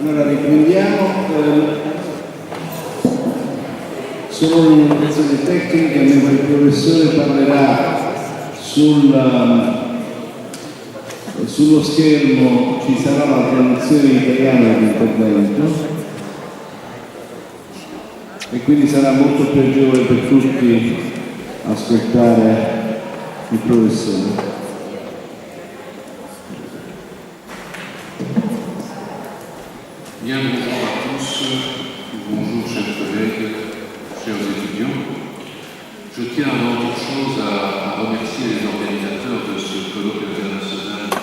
Allora riprendiamo. Sono un'indicazione tecnica, mentre il professore parlerà sullo schermo ci sarà la traduzione in italiano dell'intervento e quindi sarà molto più agevole per tutti ascoltare il professore. Bien, bonjour à tous, bonjour chers collègues, chers étudiants. Je tiens avant toute chose à remercier les organisateurs de ce colloque international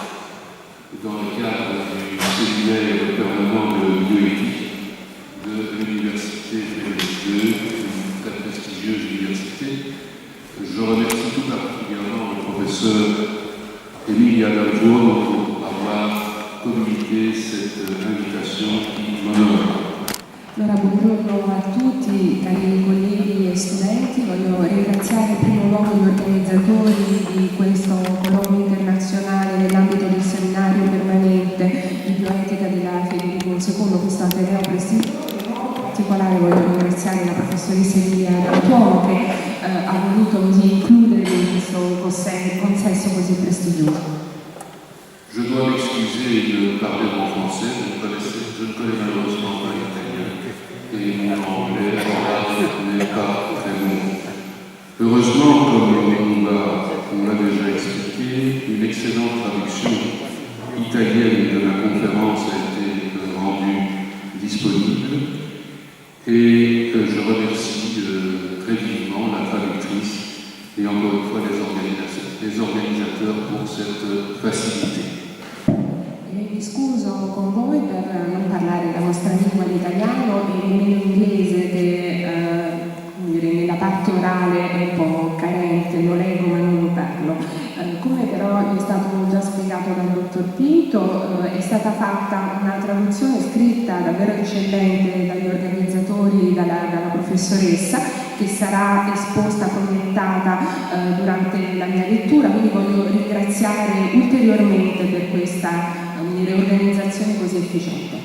dans le cadre du séminaire permanent de bioéthique de l'Université Frédéric II, une très prestigieuse université. Je remercie tout particulièrement le professeur Emilia Dalbuono pour avoir communiqué cette invitation qui m'onore. Allora, buongiorno a tutti, cari colleghi e studenti. Voglio ringraziare in primo luogo gli organizzatori di questo colloquio internazionale nell'ambito del seminario permanente di bioetica della Federico II, questo ateneo prestigioso. In particolare voglio ringraziare la professoressa Emilia Dalbuono che ha voluto così includermi in questo consesso così prestigioso. Je dois m'excuser de parler en français, je ne connais malheureusement pas l'italien et mon anglais n'est pas très bon. Heureusement, comme on l'a déjà expliqué, une excellente traduction italienne de la conférence a été rendue disponible et je remercie très vivement la traductrice et encore une fois les organisateurs pour cette facilité. Mi scuso con voi per non parlare la vostra lingua l'italiano e nemmeno l'inglese che nella parte orale è un po' carente, lo leggo ma non lo parlo. Come però è stato già spiegato dal dottor Pinto, è stata fatta una traduzione scritta davvero eccellente dagli organizzatori, dalla professoressa, che sarà esposta, commentata durante la mia lettura, quindi voglio ringraziare ulteriormente per questa organizzazione così efficiente.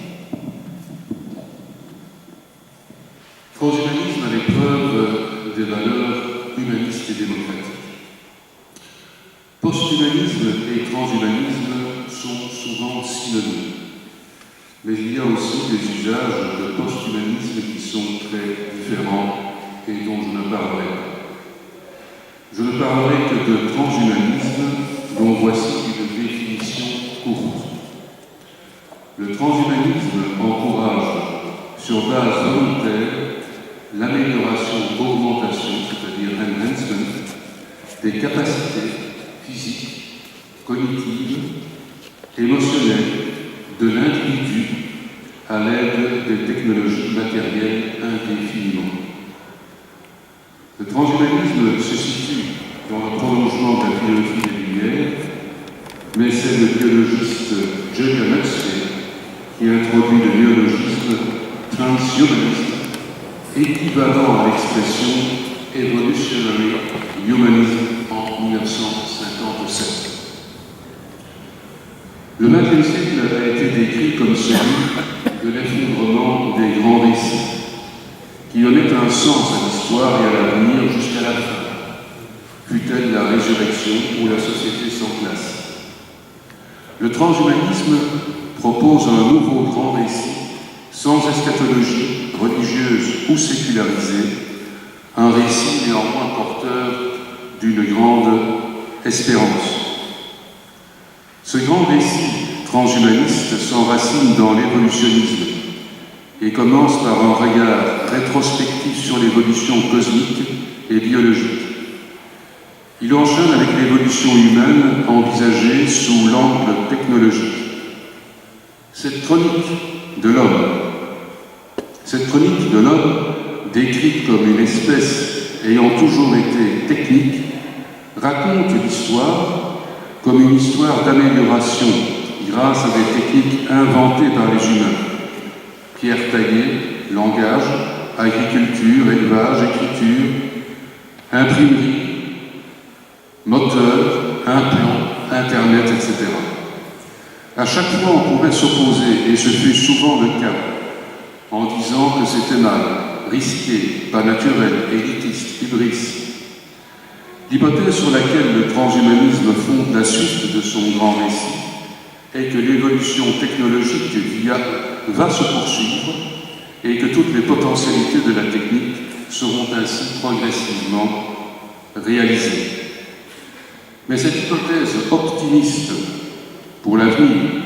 Transhumanisme à l'épreuve des valeurs humanistes et démocratiques. Posthumanisme et transhumanisme sont souvent synonymes, mais il y a aussi des usages de posthumanisme qui sont très différents et dont je ne parlerai pas. Je ne parlerai que de transhumanisme dont voici une définition courte. Le transhumanisme encourage, sur base volontaire, l'amélioration, augmentation, c'est-à-dire enhancement, des capacités physiques, cognitives, émotionnelles de l'individu à l'aide des technologies matérielles indéfiniment. Le transhumanisme se situe dans le prolongement de la philosophie des Lumières, mais c'est le biologiste Julian Huxley qui introduit le néologisme transhumanisme, équivalent à l'expression evolutionary humanism en 1957. Le XXe siècle a été décrit comme celui de l'effondrement des grands récits, qui donnaient un sens à l'histoire et à l'avenir jusqu'à la fin, fût-elle la résurrection ou la société sans classe. Le transhumanisme propose un nouveau grand récit, sans eschatologie, religieuse ou sécularisée, un récit néanmoins porteur d'une grande espérance. Ce grand récit transhumaniste s'enracine dans l'évolutionnisme et commence par un regard rétrospectif sur l'évolution cosmique et biologique. Il enchaîne avec l'évolution humaine envisagée sous l'angle technologique. Cette chronique de l'homme, décrite comme une espèce ayant toujours été technique, raconte l'histoire comme une histoire d'amélioration grâce à des techniques inventées par les humains. Pierre taillée, langage, agriculture, élevage, écriture, imprimerie, moteur, implant, Internet, etc. À chaque fois, on pouvait s'opposer, et ce fut souvent le cas, en disant que c'était mal, risqué, pas naturel, élitiste, hubris. L'hypothèse sur laquelle le transhumanisme fonde la suite de son grand récit est que l'évolution technologique va se poursuivre et que toutes les potentialités de la technique seront ainsi progressivement réalisées. Mais cette hypothèse optimiste pour l'avenir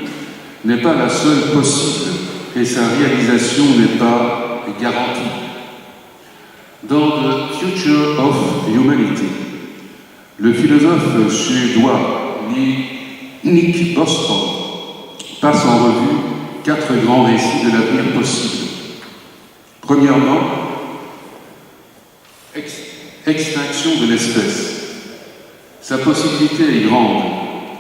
n'est pas la seule possible et sa réalisation n'est pas garantie. Dans The Future of Humanity, le philosophe suédois Nick Bostrom passe en revue 4 grands récits de l'avenir possible. Premièrement, extinction de l'espèce. Sa possibilité est grande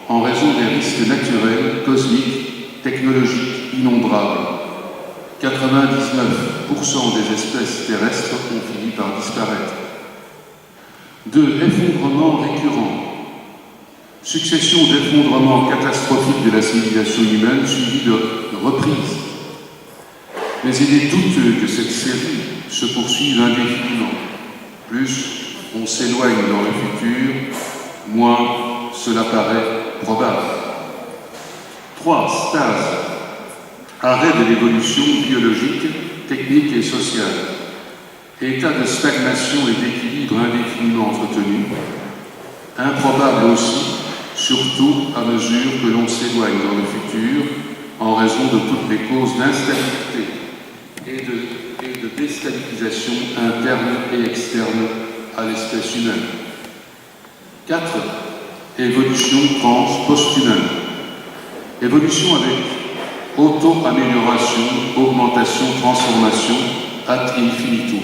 en raison des risques naturels, cosmiques, technologiques innombrables. 99% des espèces terrestres ont fini par disparaître. 2. Effondrement récurrent. Succession d'effondrements catastrophiques de la civilisation humaine suivie de reprises. Mais il est douteux que cette série se poursuive indéfiniment. Plus on s'éloigne dans le futur, moins cela paraît probable. 3. Stase. Arrêt de l'évolution biologique, technique et sociale. État de stagnation et d'équilibre indéfiniment entretenu. Improbable aussi, surtout à mesure que l'on s'éloigne dans le futur, en raison de toutes les causes d'instabilité et de déstabilisation interne et externe à l'espèce humaine. 4. Évolution post-humaine. Évolution avec auto-amélioration, augmentation, transformation ad infinitum.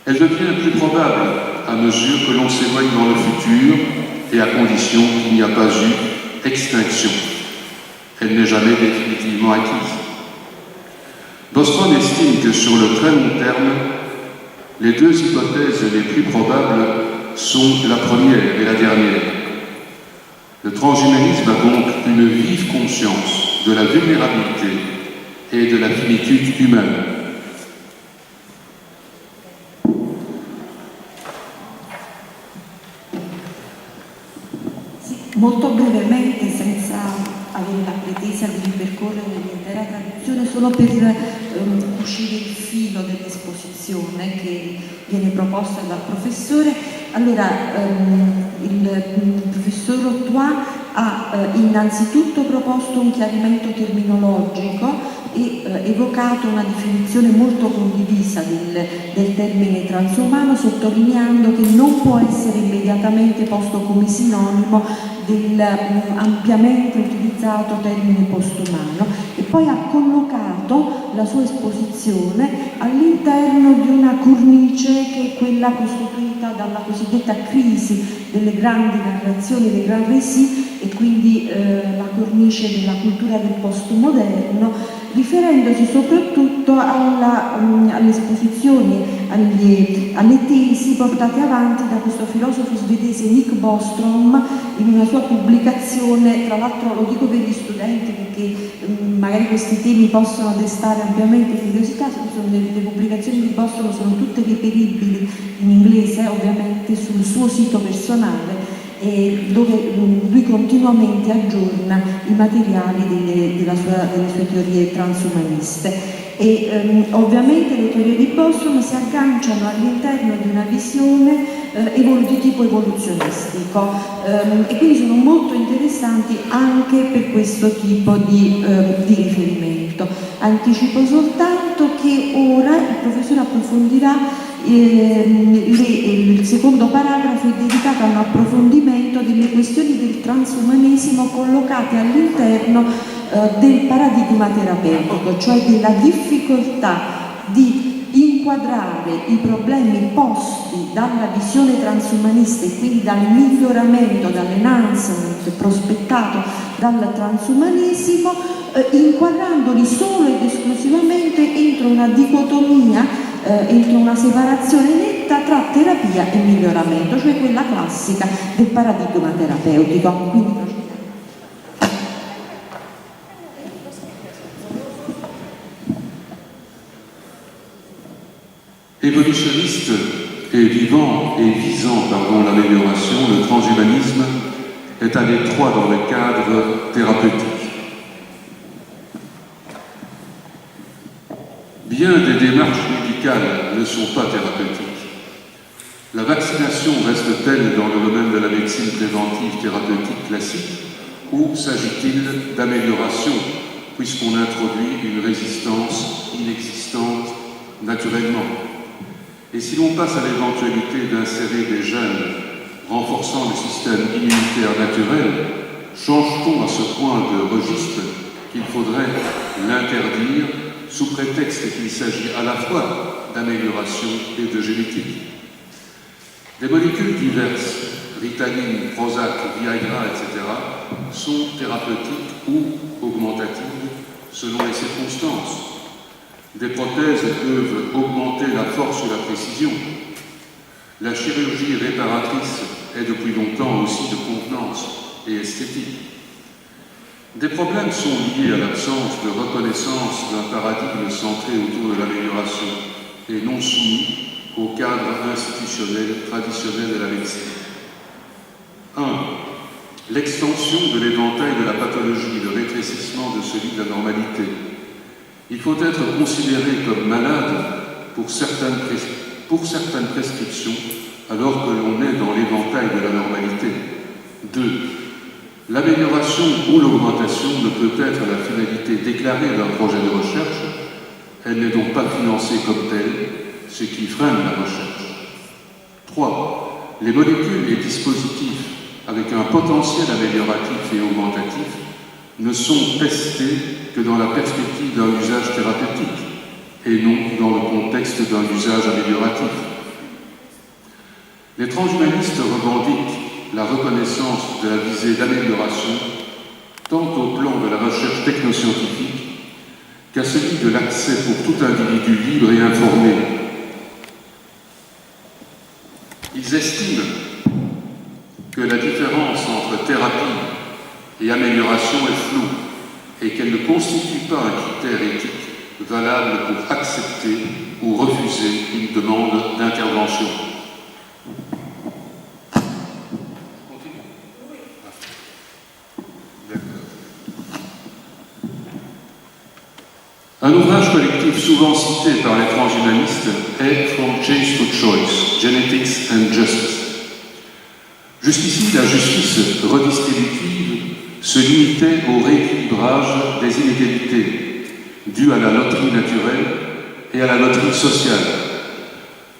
Elle devient plus probable à mesure que l'on s'éloigne dans le futur et à condition qu'il n'y a pas eu extinction. Elle n'est jamais définitivement acquise. Bostrom estime que sur le très long terme, les 2 hypothèses les plus probables sont la première et la dernière. Le transhumanisme a donc une vive conscience de la vulnérabilité et de la finitude humaine. Sì, molto brevemente, senza avere la pretesa di ripercorrere l'intera traduzione, solo per cucire il filo dell'esposizione che viene proposta dal professore. Allora, il professor Rotois ha innanzitutto proposto un chiarimento terminologico e evocato una definizione molto condivisa del termine transumano, sottolineando che non può essere immediatamente posto come sinonimo dell'ampiamente utilizzato termine postumano, e poi ha collocato la sua esposizione all'interno di una cornice che è quella costituita dalla cosiddetta crisi delle grandi narrazioni, dei gran récits, e quindi la cornice della cultura del postmoderno, riferendosi soprattutto alle esposizioni, alle tesi portate avanti da questo filosofo svedese Nick Bostrom in una sua pubblicazione. Tra l'altro lo dico per gli studenti perché magari questi temi possono destare ampiamente curiosità. Le pubblicazioni di Bostrom sono tutte reperibili in inglese, ovviamente sul suo sito personale, dove lui continuamente aggiorna i materiali delle sue teorie transumaniste. E ovviamente le teorie di Bostrom si agganciano all'interno di una visione di tipo evoluzionistico, e quindi sono molto interessanti anche per questo tipo di riferimento. Anticipo soltanto che ora il professore approfondirà. Il secondo paragrafo è dedicato a un approfondimento delle questioni del transumanesimo collocate all'interno del paradigma terapeutico, cioè della difficoltà di inquadrare i problemi posti dalla visione transumanista e quindi dal miglioramento, dall'enhancement prospettato dal transumanesimo, inquadrandoli solo ed esclusivamente entro una dicotomia, entro una separazione netta tra terapia e miglioramento, cioè quella classica del paradigma terapeutico. Quindi, Évolutionniste et vivant et visant l'amélioration, le transhumanisme est un étroit dans le cadre thérapeutique. Bien des démarches médicales ne sont pas thérapeutiques. La vaccination reste-t-elle dans le domaine de la médecine préventive thérapeutique classique ou s'agit-il d'amélioration puisqu'on introduit une résistance inexistante naturellement? Et si l'on passe à l'éventualité d'insérer des gènes renforçant le système immunitaire naturel, change-t-on à ce point de registre qu'il faudrait l'interdire sous prétexte qu'il s'agit à la fois d'amélioration et de génétique? Des molécules diverses, Ritalin, Prozac, Viagra, etc., sont thérapeutiques ou augmentatives selon les circonstances. Des prothèses peuvent augmenter la force ou la précision. La chirurgie réparatrice est depuis longtemps aussi de contenance et esthétique. Des problèmes sont liés à l'absence de reconnaissance d'un paradigme centré autour de l'amélioration et non soumis au cadre institutionnel traditionnel de la médecine. 1. L'extension de l'éventail de la pathologie, le rétrécissement de celui de la normalité. Il faut être considéré comme malade pour certaines prescriptions alors que l'on est dans l'éventail de la normalité. 2. L'amélioration ou l'augmentation ne peut être la finalité déclarée d'un projet de recherche, elle n'est donc pas financée comme telle, ce qui freine la recherche. 3. Les molécules et dispositifs avec un potentiel amélioratif et augmentatif ne sont testés que dans la perspective d'un usage thérapeutique et non dans le contexte d'un usage amélioratif. Les transhumanistes revendiquent la reconnaissance de la visée d'amélioration tant au plan de la recherche technoscientifique qu'à celui de l'accès pour tout individu libre et informé. Ils estiment que la différence entre thérapie et amélioration est floue et qu'elle ne constitue pas un critère éthique valable pour accepter ou refuser une demande d'intervention. Un ouvrage collectif souvent cité par les transhumanistes est From Change to Choice, Genetics and Justice. Jusqu'ici, la justice redistributive se limitait au rééquilibrage des inégalités dues à la loterie naturelle et à la loterie sociale,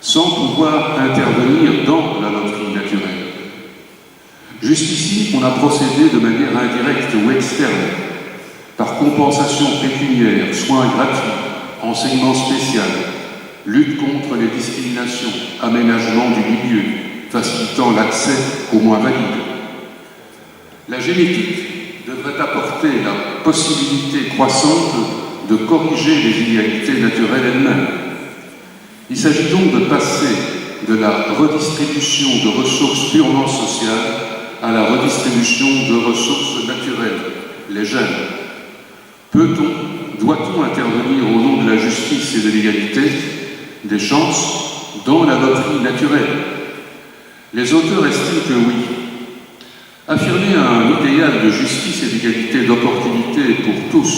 sans pouvoir intervenir dans la loterie naturelle. Jusqu'ici, on a procédé de manière indirecte ou externe, par compensation pécuniaire, soins gratuits, enseignement spécial, lutte contre les discriminations, aménagement du milieu, facilitant l'accès aux moins valides. La génétique devrait apporter la possibilité croissante de corriger les inégalités naturelles elles-mêmes. Il s'agit donc de passer de la redistribution de ressources purement sociales à la redistribution de ressources naturelles, les gènes. Peut-on, doit-on intervenir au nom de la justice et de l'égalité des chances dans la loterie naturelle? Les auteurs estiment que oui. Affirmer un idéal de justice et d'égalité d'opportunités pour tous,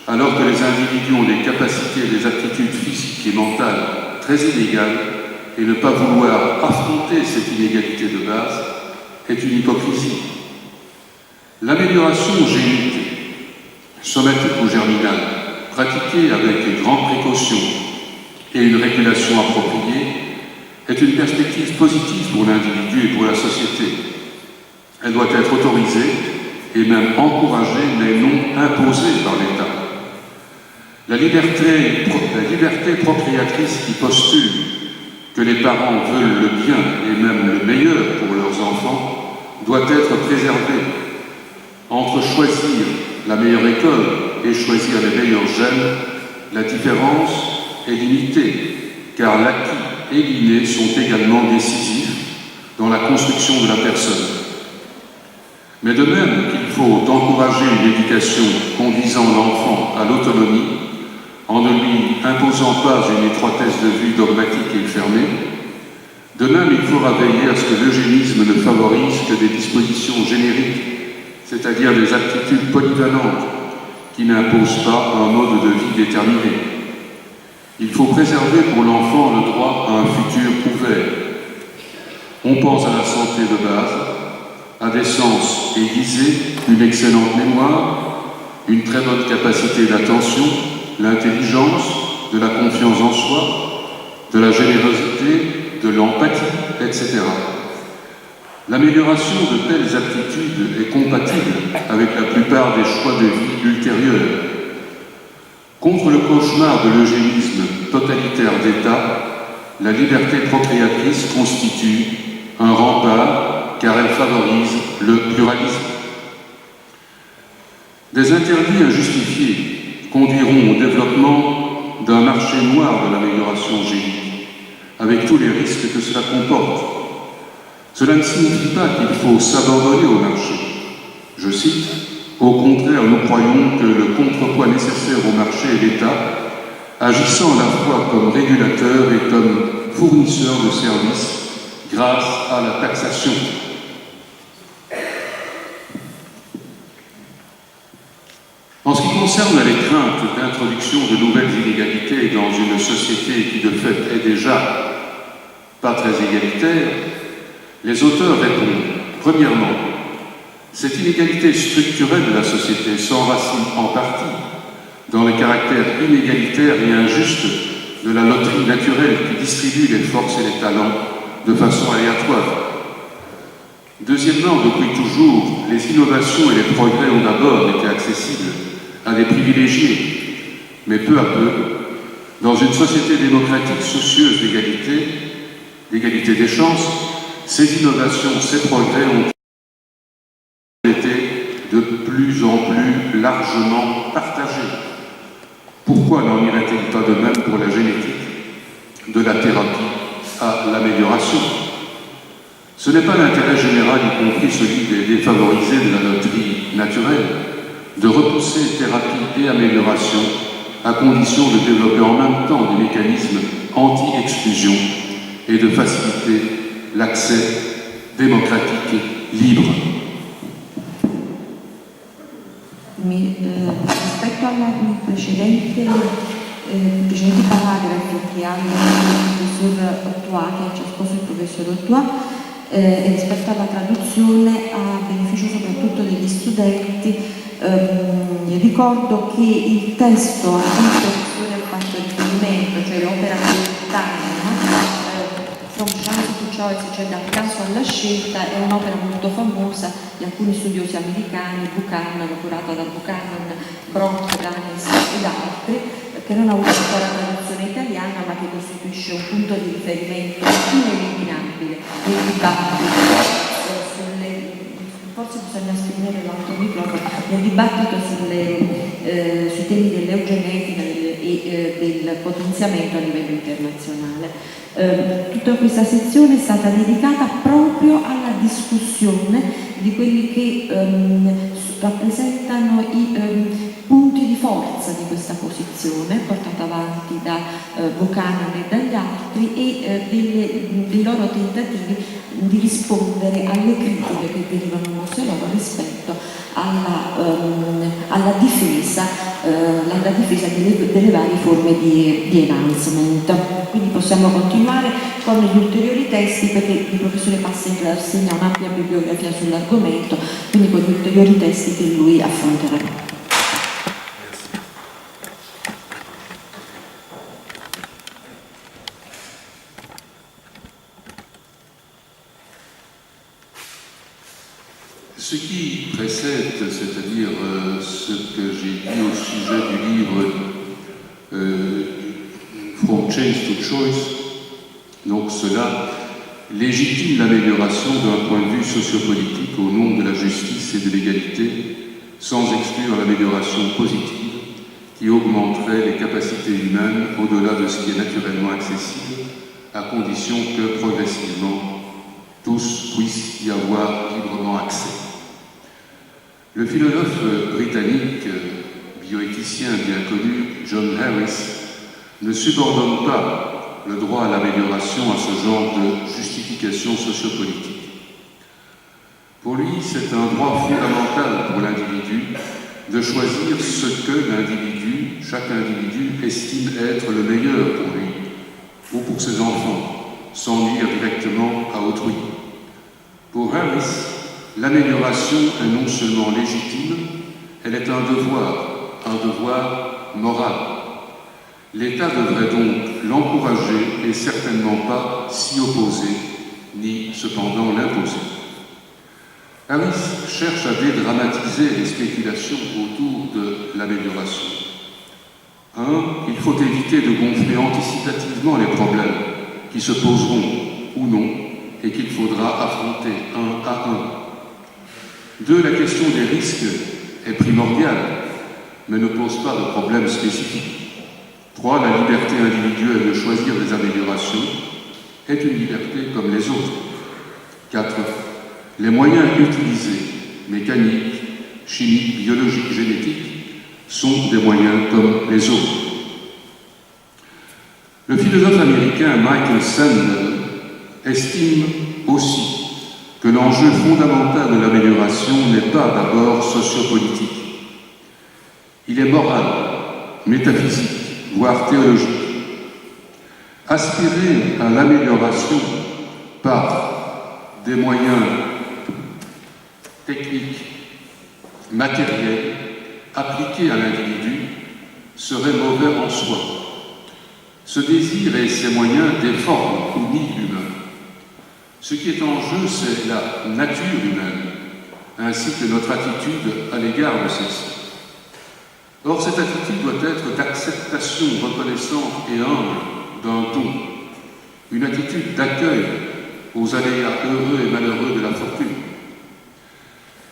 alors que les individus ont des capacités et des aptitudes physiques et mentales très inégales, et ne pas vouloir affronter cette inégalité de base, est une hypocrisie. L'amélioration génique, somatique ou germinale, pratiquée avec une grande précaution et une régulation appropriée, est une perspective positive pour l'individu et pour la société. Elle doit être autorisée et même encouragée, mais non imposée par l'État. La liberté procréatrice qui postule que les parents veulent le bien et même le meilleur pour leurs enfants doit être préservée. Entre choisir la meilleure école et choisir les meilleurs gènes, la différence est limitée, car l'acquis et l'inné sont également décisifs dans la construction de la personne. Mais de même qu'il faut encourager une éducation conduisant l'enfant à l'autonomie, en ne lui imposant pas une étroitesse de vue dogmatique et fermée. De même, il faudra veiller à ce que l'eugénisme ne favorise que des dispositions génériques, c'est-à-dire des aptitudes polyvalentes qui n'imposent pas un mode de vie déterminé. Il faut préserver pour l'enfant le droit à un futur ouvert. On pense à la santé de base, à des sens aiguisés, une excellente mémoire, une très bonne capacité d'attention, l'intelligence, de la confiance en soi, de la générosité, de l'empathie, etc. L'amélioration de telles aptitudes est compatible avec la plupart des choix de vie ultérieurs. Contre le cauchemar de l'eugénisme totalitaire d'État, la liberté procréatrice constitue un rempart car elle favorise le pluralisme. Des interdits injustifiés conduiront au développement d'un marché noir de l'amélioration génique, avec tous les risques que cela comporte. Cela ne signifie pas qu'il faut s'abandonner au marché. Je cite, « Au contraire, nous croyons que le contrepoids nécessaire au marché est l'État, agissant à la fois comme régulateur et comme fournisseur de services grâce à la taxation. » En ce qui concerne les craintes d'introduction de nouvelles inégalités dans une société qui de fait est déjà pas très égalitaire, les auteurs répondent, premièrement, cette inégalité structurelle de la société s'enracine en partie dans le caractère inégalitaire et injuste de la loterie naturelle qui distribue les forces et les talents de façon aléatoire. Deuxièmement, depuis toujours, les innovations et les progrès ont d'abord été accessibles à des privilégiés, mais peu à peu, dans une société démocratique soucieuse d'égalité des chances, ces innovations, ces progrès ont été de plus en plus largement partagés. Pourquoi n'en irait-il pas de même pour la génétique, de la thérapie à l'amélioration? Ce n'est pas l'intérêt général, y compris celui des défavorisés de la loterie naturelle, de repousser thérapie et amélioration à condition de développer en même temps des mécanismes anti-exclusion et de faciliter l'accès démocratique et libre. Rispetto alla precedenti paragrafi che hanno il professor Ottois, che ci ha esposto il professor Ottois, e rispetto alla traduzione a beneficio soprattutto degli studenti, ricordo che il testo a cui il professore ha fatto riferimento, cioè l'opera comunitaria, From Chance to Choice, cioè dal caso alla scelta, è un'opera molto famosa di alcuni studiosi americani, Buchanan, curata da Buchanan, Brock, Ganes ed altri, che non ha avuto ancora traduzione italiana, ma che costituisce un punto di riferimento ineliminabile nel dibattito forse bisogna spegnere l'altro microfono, nel dibattito sui temi dell'eugenetica e del potenziamento a livello internazionale. Tutta questa sezione è stata dedicata proprio alla discussione di quelli che rappresentano i punti di forza di questa posizione portata avanti da Buchanan e dagli altri e dei loro tentativi di rispondere alle critiche che derivano mosse loro rispetto alla difesa delle varie forme di enhancement. Quindi possiamo continuare con gli ulteriori testi, perché il professore Passent assegna un'ampia bibliografia sull'argomento, quindi con gli ulteriori testi che lui affronterà. Ce qui précède, c'est-à-dire ce que j'ai dit au sujet du livre From Change to Choice, donc cela légitime l'amélioration d'un point de vue sociopolitique au nom de la justice et de l'égalité, sans exclure l'amélioration positive qui augmenterait les capacités humaines au-delà de ce qui est naturellement accessible, à condition que progressivement tous puissent y avoir librement accès. Le philosophe britannique bioéthicien bien connu, John Harris, ne subordonne pas le droit à l'amélioration à ce genre de justification sociopolitique. Pour lui, c'est un droit fondamental pour l'individu de choisir ce que l'individu, chaque individu, estime être le meilleur pour lui ou pour ses enfants, sans nuire directement à autrui. Pour Harris, l'amélioration est non seulement légitime, elle est un devoir moral. L'État devrait donc l'encourager et certainement pas s'y opposer, ni cependant l'imposer. Harris cherche à dédramatiser les spéculations autour de l'amélioration. 1. Il faut éviter de gonfler anticipativement les problèmes qui se poseront ou non et qu'il faudra affronter un à un. 2. La question des risques est primordiale, mais ne pose pas de problème spécifique. 3. La liberté individuelle de choisir des améliorations est une liberté comme les autres. 4. Les moyens utilisés, mécaniques, chimiques, biologiques, génétiques, sont des moyens comme les autres. Le philosophe américain Michael Sandel estime aussi que l'enjeu fondamental de l'amélioration n'est pas d'abord sociopolitique. Il est moral, métaphysique, voire théologique. Aspirer à l'amélioration par des moyens techniques, matériels, appliqués à l'individu, serait mauvais en soi. Ce désir et ses moyens déforment ou nient l'humain. Ce qui est en jeu, c'est la nature humaine, ainsi que notre attitude à l'égard de celle-ci. Or, cette attitude doit être d'acceptation reconnaissante et humble d'un don, une attitude d'accueil aux aléas heureux et malheureux de la fortune.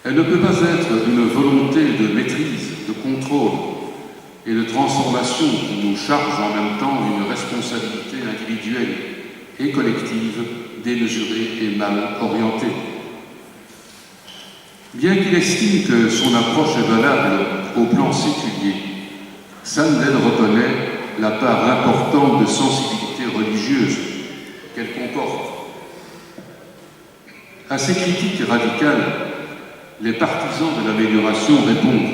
Elle ne peut pas être une volonté de maîtrise, de contrôle et de transformation qui nous charge en même temps d'une responsabilité individuelle et collective démesurée et mal orientée. Bien qu'il estime que son approche est valable au plan séculier, Sandel reconnaît la part importante de sensibilité religieuse qu'elle comporte. À ces critiques radicales, les partisans de l'amélioration répondent.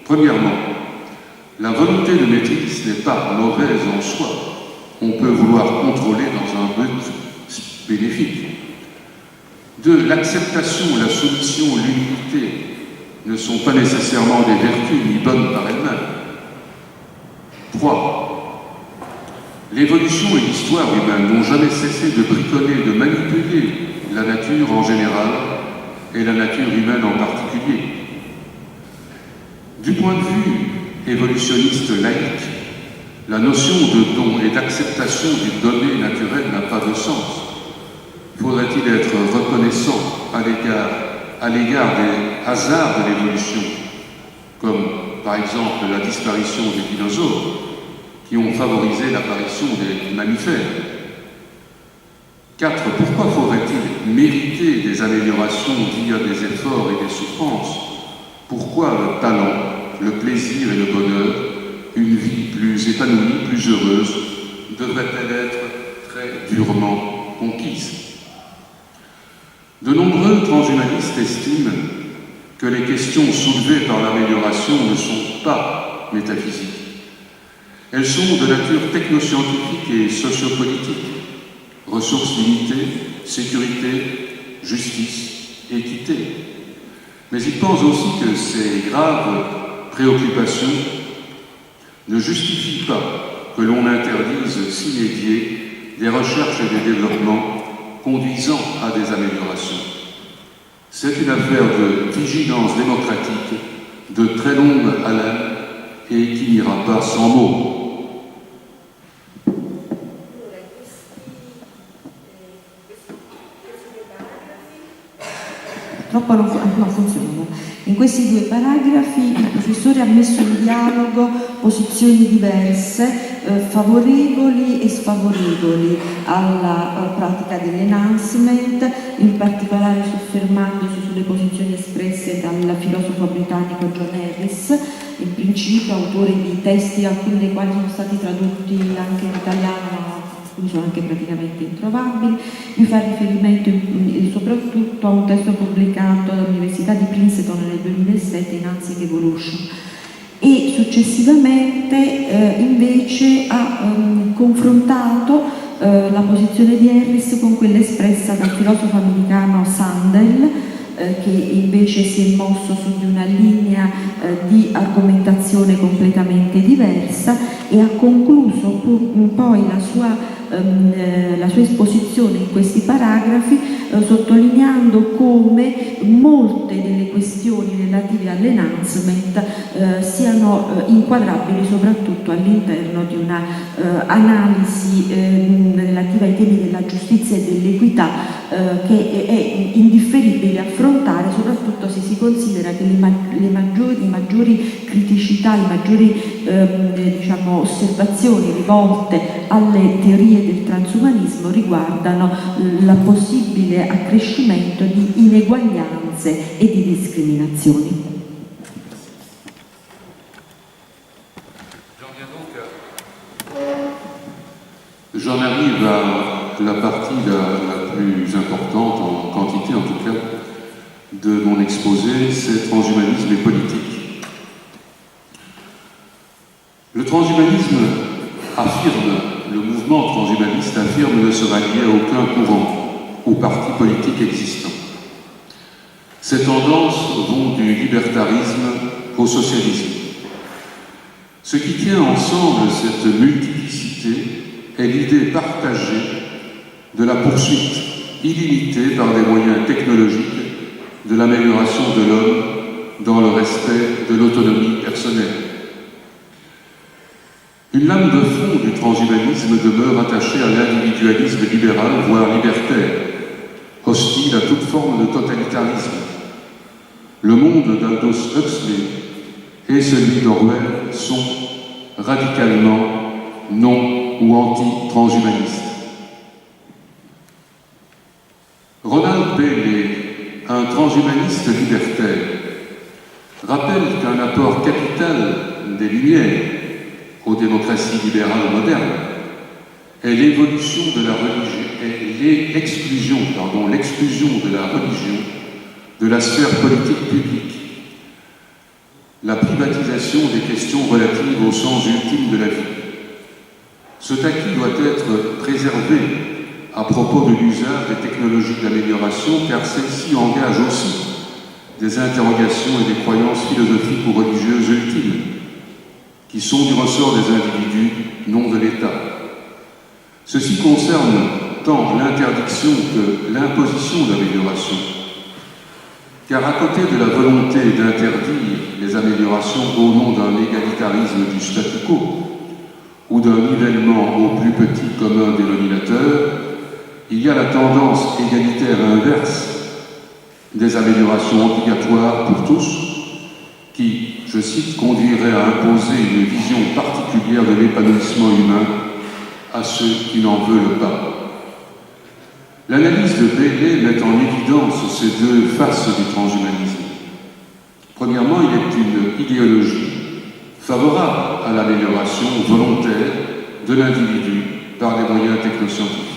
Premièrement, la volonté de maîtrise n'est pas mauvaise en soi. On peut vouloir contrôler dans un but bénéfique. 2. L'acceptation, la soumission, l'humilité ne sont pas nécessairement des vertus ni bonnes par elles-mêmes. 3. L'évolution et l'histoire humaine n'ont jamais cessé de bricoler, de manipuler la nature en général et la nature humaine en particulier. Du point de vue évolutionniste laïque, la notion de don et d'acceptation du donné naturel n'a pas de sens. Faudrait-il être reconnaissant à l'égard des hasards de l'évolution, comme par exemple la disparition des dinosaures, qui ont favorisé l'apparition des mammifères. 4. Pourquoi faudrait-il mériter des améliorations via des efforts et des souffrances? Pourquoi le talent, le plaisir et le bonheur, une vie plus épanouie, plus heureuse, devrait-elle être très durement conquise? De nombreux transhumanistes estiment que les questions soulevées par l'amélioration ne sont pas métaphysiques. Elles sont de nature technoscientifique et sociopolitique. Ressources limitées, sécurité, justice, équité. Mais ils pensent aussi que ces graves préoccupations ne justifient pas que l'on interdise sine die des recherches et des développements conduisant à des améliorations. C'est une affaire de vigilance démocratique, de très longue haleine et qui n'ira pas sans mots. Purtroppo non funzionano. In questi 2 paragrafi il professore ha messo in dialogo posizioni diverse favorevoli e sfavorevoli alla pratica dell'enhancement, in particolare soffermandosi sulle posizioni espresse dal filosofo britannico John Harris, in principio autore di testi, alcuni dei quali sono stati tradotti anche in italiano, ma alcuni sono anche praticamente introvabili. Vi fa riferimento soprattutto a un testo pubblicato all'Università di Princeton nel 2007, Enhancing Evolution, e successivamente invece ha confrontato la posizione di Harris con quella espressa dal filosofo americano Sandel, che invece si è mosso su di una linea di argomentazione completamente diversa, e ha concluso poi la sua esposizione in questi paragrafi sottolineando come molte delle questioni relative all'enhancement siano inquadrabili soprattutto all'interno di una analisi relativa ai temi della giustizia e dell'equità che è indifferibile affrontare, soprattutto se si considera che le maggiori criticità, le maggiori osservazioni rivolte alle teorie del transumanismo riguardano il possibile accrescimento di ineguaglianze e di discriminazioni. J'en arrive à la partie la plus importante, en quantité en tout cas, de mon exposé, c'est transhumanisme et politique. Le transhumanisme affirme, le mouvement transhumaniste affirme ne se rallier à aucun courant ou parti politique existant. Ces tendances vont du libertarisme au socialisme. Ce qui tient ensemble cette multiplicité est l'idée partagée de la poursuite illimitée par des moyens technologiques de l'amélioration de l'homme dans le respect de l'autonomie personnelle. Une lame de fond du transhumanisme demeure attachée à l'individualisme libéral, voire libertaire, hostile à toute forme de totalitarisme. Le monde d'Aldous Huxley et celui d'Orwell sont radicalement non ou anti-transhumanistes. Ronald Bailey, un transhumaniste libertaire, rappelle qu'un apport capital des Lumières aux démocraties libérales modernes est l'exclusion de la religion de la sphère politique publique, la privatisation des questions relatives au sens ultime de la vie. Cet acquis doit être préservé à propos de l'usage des technologies d'amélioration, car celles-ci engagent aussi des interrogations et des croyances philosophiques ou religieuses ultimes, qui sont du ressort des individus, non de l'État. Ceci concerne tant l'interdiction que l'imposition d'amélioration, car à côté de la volonté d'interdire les améliorations au nom d'un égalitarisme du statu quo ou d'un nivellement au plus petit commun dénominateur, il y a la tendance égalitaire inverse des améliorations obligatoires pour tous, qui, je cite, conduirait à imposer une vision particulière de l'épanouissement humain à ceux qui n'en veulent pas. L'analyse de Bailey met en évidence ces deux faces du transhumanisme. Premièrement, il est une idéologie favorable à l'amélioration volontaire de l'individu par des moyens technoscientifiques.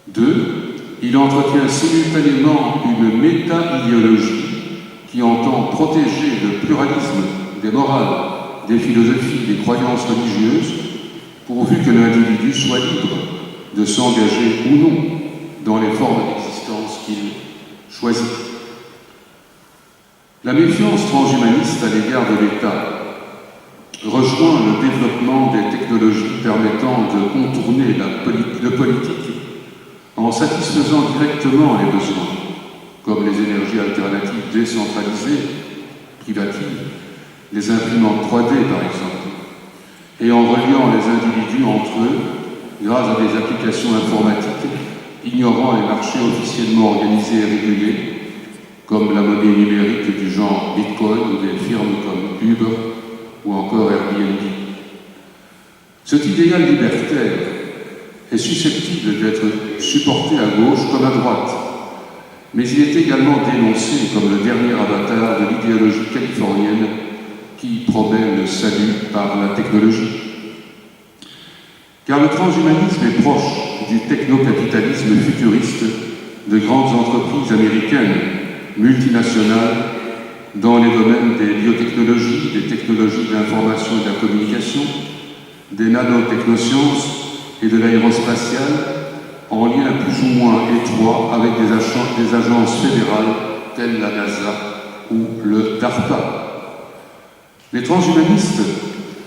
Deux, il entretient simultanément une méta-idéologie qui entend protéger le pluralisme des morales, des philosophies, des croyances religieuses, pourvu que l'individu soit libre de s'engager ou non dans les formes d'existence qu'il choisit. La méfiance transhumaniste à l'égard de l'État rejoint le développement des technologies permettant de contourner le politique en satisfaisant directement les besoins, comme les énergies alternatives décentralisées, privatives, les imprimantes 3D par exemple, et en reliant les individus entre eux grâce à des applications informatiques, ignorant les marchés officiellement organisés et régulés, comme la monnaie numérique du genre Bitcoin ou des firmes comme Uber ou encore Airbnb. Cet idéal libertaire est susceptible d'être supporté à gauche comme à droite, mais il est également dénoncé comme le dernier avatar de l'idéologie californienne qui promet le salut par la technologie. Car le transhumanisme est proche du technocapitalisme futuriste de grandes entreprises américaines, multinationales, dans les domaines des biotechnologies, des technologies de l'information et de la communication, des nanotechnosciences et de l'aérospatiale, en lien plus ou moins étroit avec des agences fédérales telles la NASA ou le DARPA. Les transhumanistes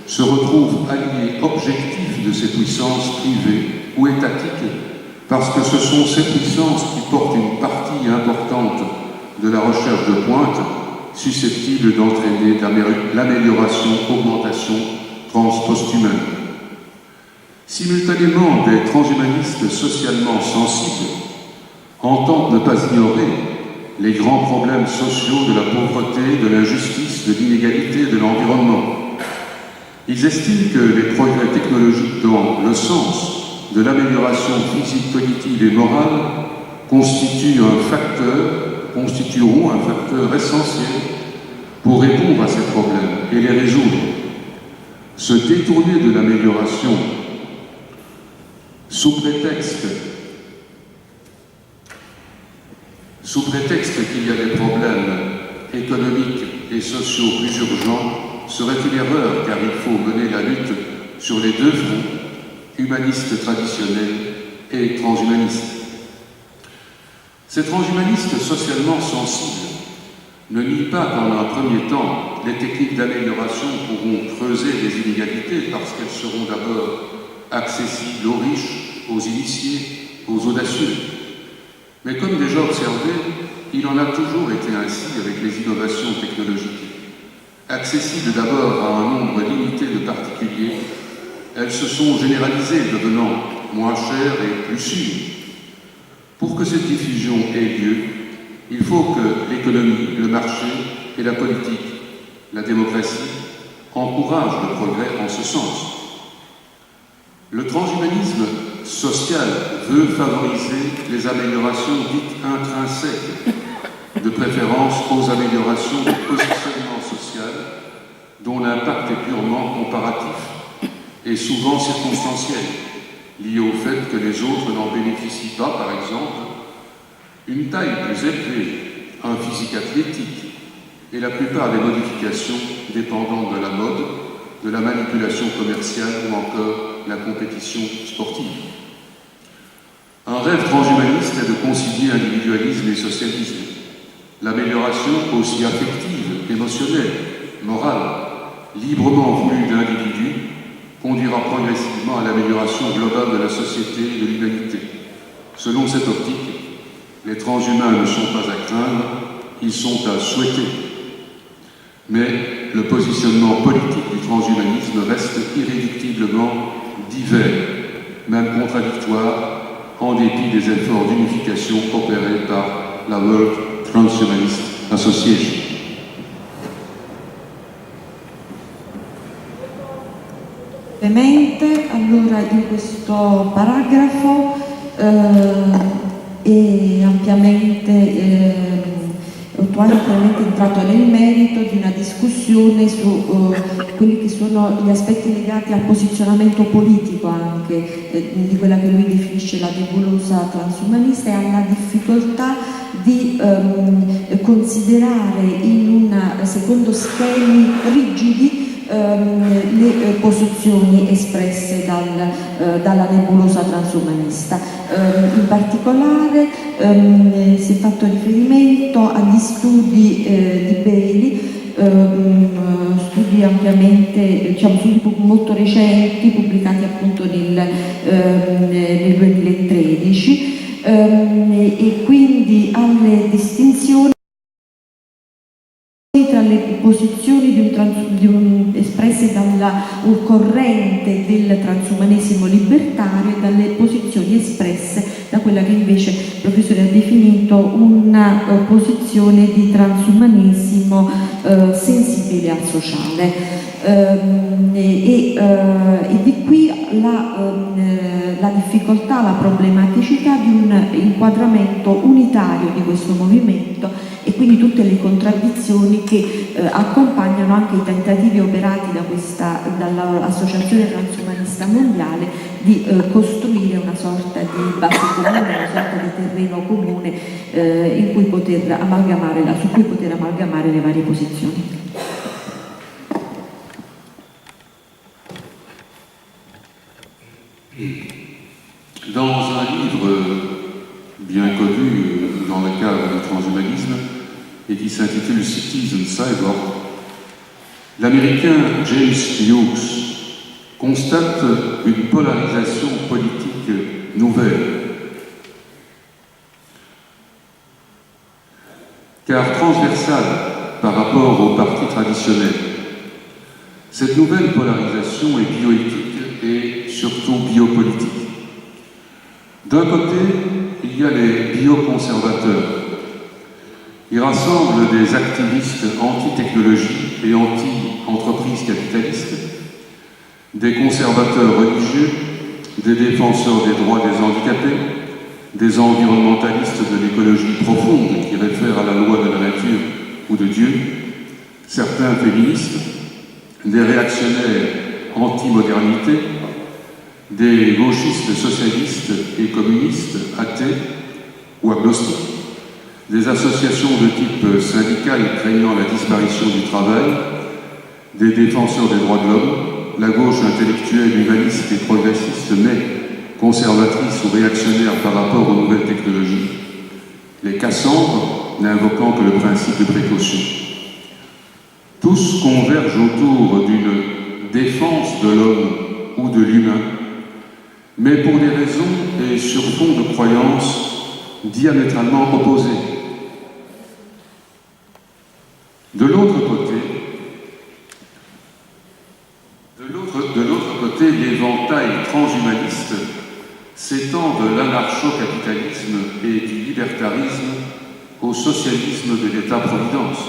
se retrouvent alliés objectifs de ces puissances privées ou étatiques parce que ce sont ces puissances qui portent une partie importante de la recherche de pointe susceptible d'entraîner l'amélioration, augmentation transpost-humaine. Simultanément, des transhumanistes socialement sensibles entendent ne pas ignorer les grands problèmes sociaux de la pauvreté, de l'injustice, de l'inégalité, de l'environnement. Ils estiment que les progrès technologiques dans le sens de l'amélioration physique, cognitive et morale constitueront un facteur essentiel pour répondre à ces problèmes et les résoudre. Se détourner de l'amélioration sous prétexte qu'il y a des problèmes économiques et sociaux plus urgents serait une erreur, car il faut mener la lutte sur les deux fronts, humanistes traditionnels et transhumanistes. Ces transhumanistes socialement sensibles ne nient pas qu'en un premier temps, les techniques d'amélioration pourront creuser les inégalités parce qu'elles seront d'abord accessibles aux riches, aux initiés, aux audacieux. Mais comme déjà observé, il en a toujours été ainsi avec les innovations technologiques. Accessibles d'abord à un nombre limité de particuliers, elles se sont généralisées, devenant moins chères et plus sûres. Pour que cette diffusion ait lieu, il faut que l'économie, le marché et la politique, la démocratie, encouragent le progrès en ce sens. Le transhumanisme social veut favoriser les améliorations dites intrinsèques, de préférence aux améliorations du positionnement social, dont l'impact est purement comparatif et souvent circonstanciel, lié au fait que les autres n'en bénéficient pas, par exemple, une taille plus élevée, un physique athlétique, et la plupart des modifications dépendant de la mode, de la manipulation commerciale ou encore la compétition sportive. Un rêve transhumaniste est de concilier individualisme et socialisme. L'amélioration aussi affective, émotionnelle, morale, librement voulue d'individus, conduira progressivement à l'amélioration globale de la société et de l'humanité. Selon cette optique, les transhumains ne sont pas à craindre, ils sont à souhaiter. Mais le positionnement politique du transhumanisme reste irréductiblement divers, même contradictoire, en dépit des efforts d'unification opérés par la World Transhumanist Association. Allora, in questo paragrafo è ampiamente entrato nel merito di una discussione su quelli che sono gli aspetti legati al posizionamento politico anche di quella che lui definisce la nebulosa transumanista e alla difficoltà di considerare secondo schemi rigidi le posizioni espresse dalla nebulosa transumanista. In particolare si è fatto riferimento agli studi di Bailey, studi ampiamente, studi molto recenti, pubblicati appunto nel 2013, e quindi alle distinzioni tra le posizioni espresse dalla corrente del transumanesimo libertario e dalle posizioni espresse da quella che invece il professore ha definito una posizione di transumanesimo sensibile al sociale. E di qui la difficoltà, la problematicità di un inquadramento unitario di questo movimento e quindi tutte le contraddizioni che accompagnano anche i tentativi operati dall'Associazione Transumanista Mondiale di costruire una sorta di base comune, una sorta di terreno comune su cui poter amalgamare le varie posizioni. Dans un livre bien connu dans le cadre du transhumanisme et qui s'intitule Citizen Cyborg, l'Américain James Hughes constate une polarisation politique nouvelle. Car transversale par rapport aux partis traditionnels. Cette nouvelle polarisation est bioéthique et surtout biopolitique. D'un côté, il y a les bioconservateurs. Ils rassemblent des activistes anti-technologie et anti-entreprises capitalistes, des conservateurs religieux, des défenseurs des droits des handicapés, des environnementalistes de l'écologie profonde qui réfèrent à la loi de la nature ou de Dieu, certains féministes, des réactionnaires anti-modernité, des gauchistes socialistes et communistes, athées ou agnostiques, des associations de type syndical craignant la disparition du travail, des défenseurs des droits de l'homme, la gauche intellectuelle, humaniste et progressiste, mais conservatrice ou réactionnaire par rapport aux nouvelles technologies, les Cassandres, n'invoquant que le principe de précaution. Tous convergent autour d'une défense de l'homme ou de l'humain, mais pour des raisons et sur fond de croyances diamétralement opposées. De l'autre côté, l'éventail transhumaniste s'étend de l'anarcho-capitalisme et du libertarisme au socialisme de l'État-providence.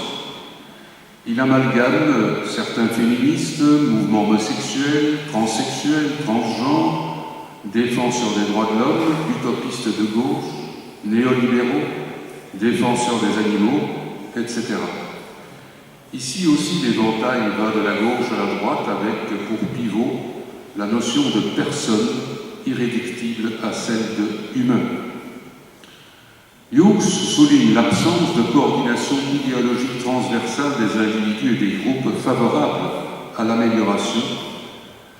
Il amalgame certains féministes, mouvements homosexuels, transsexuels, transgenres, défenseurs des droits de l'homme, utopistes de gauche, néolibéraux, défenseurs des animaux, etc. Ici aussi, l'éventail va de la gauche à la droite avec pour pivot la notion de personne irréductible à celle de humain. Hughes souligne l'absence de coordination idéologique transversale des individus et des groupes favorables à l'amélioration,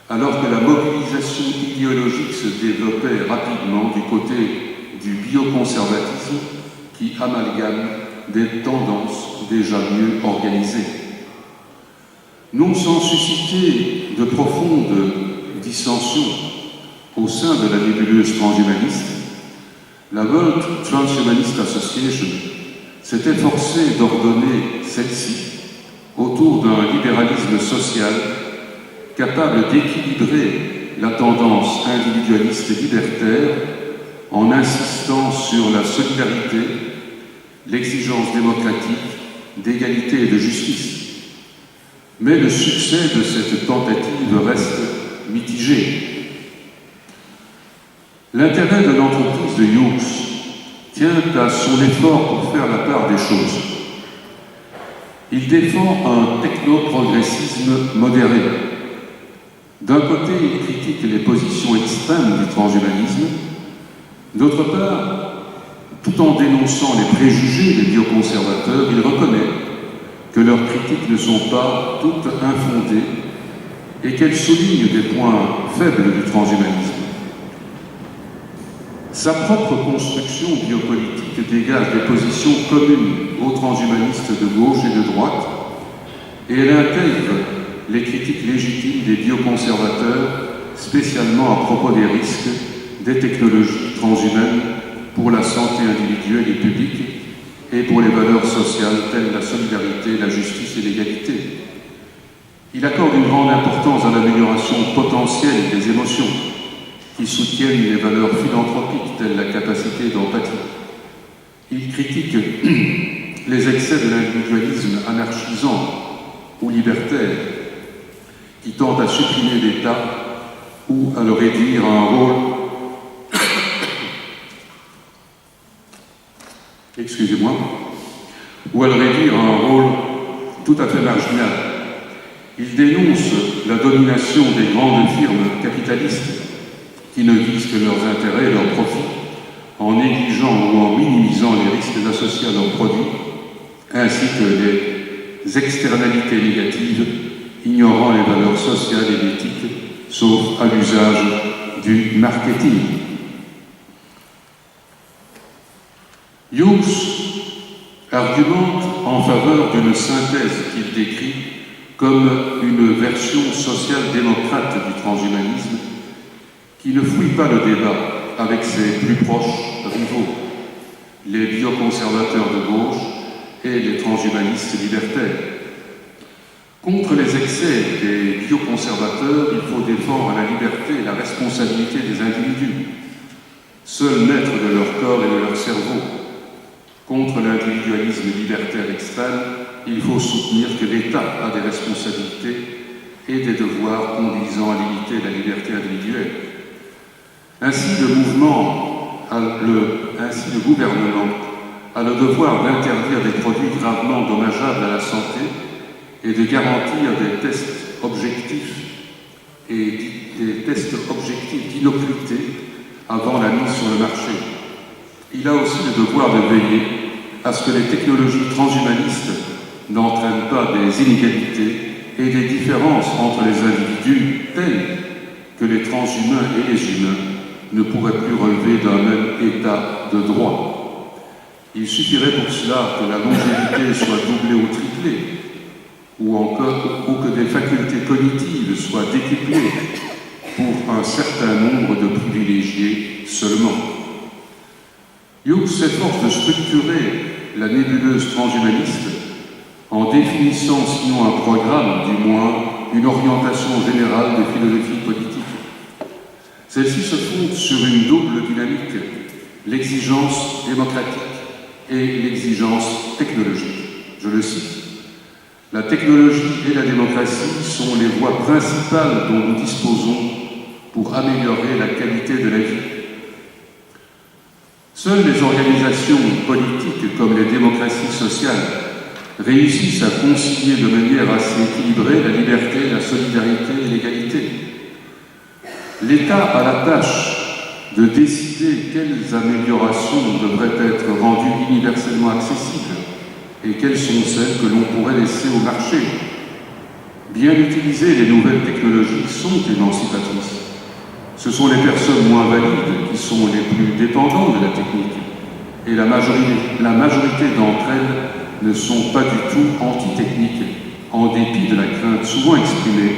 alors que la mobilisation idéologique se développait rapidement du côté du bioconservatisme qui amalgame des tendances déjà mieux organisées. Non sans susciter de profondes dissensions au sein de la nébuleuse transhumaniste, la World Transhumanist Association s'est efforcée d'ordonner celle-ci autour d'un libéralisme social capable d'équilibrer la tendance individualiste et libertaire en insistant sur la solidarité, l'exigence démocratique, d'égalité et de justice. Mais le succès de cette tentative reste mitigé. L'intérêt de l'entreprise de Hughes tient à son effort pour faire la part des choses. Il défend un technoprogressisme modéré. D'un côté, il critique les positions extrêmes du transhumanisme. D'autre part, tout en dénonçant les préjugés des bioconservateurs, il reconnaît que leurs critiques ne sont pas toutes infondées et qu'elles soulignent des points faibles du transhumanisme. Sa propre construction biopolitique dégage des positions communes aux transhumanistes de gauche et de droite, et elle intègre les critiques légitimes des bioconservateurs, spécialement à propos des risques des technologies transhumaines pour la santé individuelle et publique et pour les valeurs sociales telles la solidarité, la justice et l'égalité. Il accorde une grande importance à l'amélioration potentielle des émotions qui soutiennent les valeurs philanthropiques telles la capacité d'empathie. Il critique les excès de l'individualisme anarchisant ou libertaire qui tend à supprimer l'État ou à le réduire à un rôle ou à le réduire à un rôle tout à fait marginal. Il dénonce la domination des grandes firmes capitalistes qui ne visent que leurs intérêts et leurs profits, en négligeant ou en minimisant les risques associés à leurs produits, ainsi que les externalités négatives, ignorant les valeurs sociales et l'éthique, sauf à l'usage du marketing. Hughes argumente en faveur d'une synthèse qu'il décrit comme une version social-démocrate du transhumanisme qui ne fouille pas le débat avec ses plus proches rivaux, les bioconservateurs de gauche et les transhumanistes libertaires. Contre les excès des bioconservateurs, il faut défendre la liberté et la responsabilité des individus, seuls maîtres de leur corps et de leur cerveau. Contre l'individualisme libertaire extrême, il faut soutenir que l'État a des responsabilités et des devoirs conduisant à limiter la liberté individuelle. Ainsi, le gouvernement a le devoir d'interdire des produits gravement dommageables à la santé et de garantir des tests objectifs d'innocuité avant la mise sur le marché. Il a aussi le devoir de veiller à ce que les technologies transhumanistes n'entraînent pas des inégalités et des différences entre les individus tels que les transhumains et les humains ne pourraient plus relever d'un même état de droit. Il suffirait pour cela que la longévité soit doublée ou triplée, ou que des facultés cognitives soient décuplées pour un certain nombre de privilégiés seulement. Hughes s'efforce de structurer la nébuleuse transhumaniste en définissant, sinon un programme, du moins une orientation générale des philosophies politiques. Celle-ci se fonde sur une double dynamique, l'exigence démocratique et l'exigence technologique. Je le cite. La technologie et la démocratie sont les voies principales dont nous disposons pour améliorer la qualité de la vie. Seules les organisations politiques comme les démocraties sociales réussissent à concilier de manière assez équilibrée la liberté, la solidarité et l'égalité. L'État a la tâche de décider quelles améliorations devraient être rendues universellement accessibles et quelles sont celles que l'on pourrait laisser au marché. Bien utiliser les nouvelles technologies sont émancipatrices. Ce sont les personnes moins valides qui sont les plus dépendantes de la technique et la majorité d'entre elles ne sont pas du tout anti-techniques, en dépit de la crainte souvent exprimée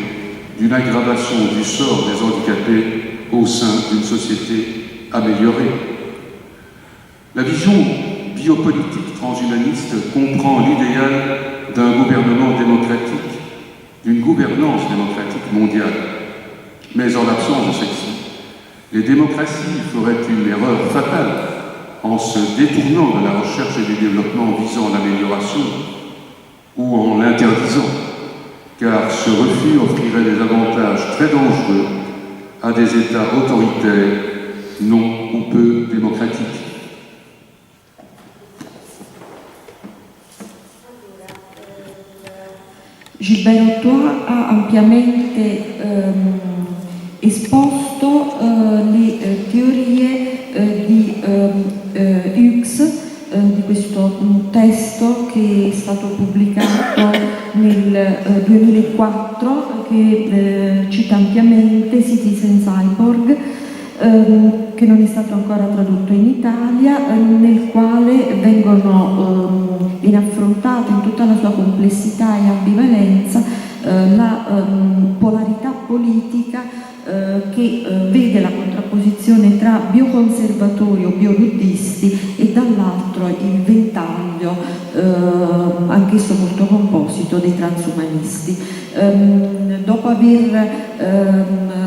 d'une aggravation du sort des handicapés au sein d'une société améliorée. La vision biopolitique transhumaniste comprend l'idéal d'un gouvernement démocratique, d'une gouvernance démocratique mondiale. Mais en l'absence de celle-ci, les démocraties feraient une erreur fatale en se détournant de la recherche et du développement visant l'amélioration ou en l'interdisant, car ce refus offrirait des avantages très dangereux à des États autoritaires non ou peu démocratiques. Gilbert Toit ha ampiamente esposto le teorie di Hughes, di questo testo che è stato pubblicato nel 2004, che cita ampiamente Citizen Cyborg, che non è stato ancora tradotto in Italia, nel quale viene affrontata in tutta la sua complessità e ambivalenza la polarità politica che vede la contrapposizione tra bioconservatori o bioluddisti e dall'altro il ventaglio, anch'esso molto composito, dei transumanisti. Dopo aver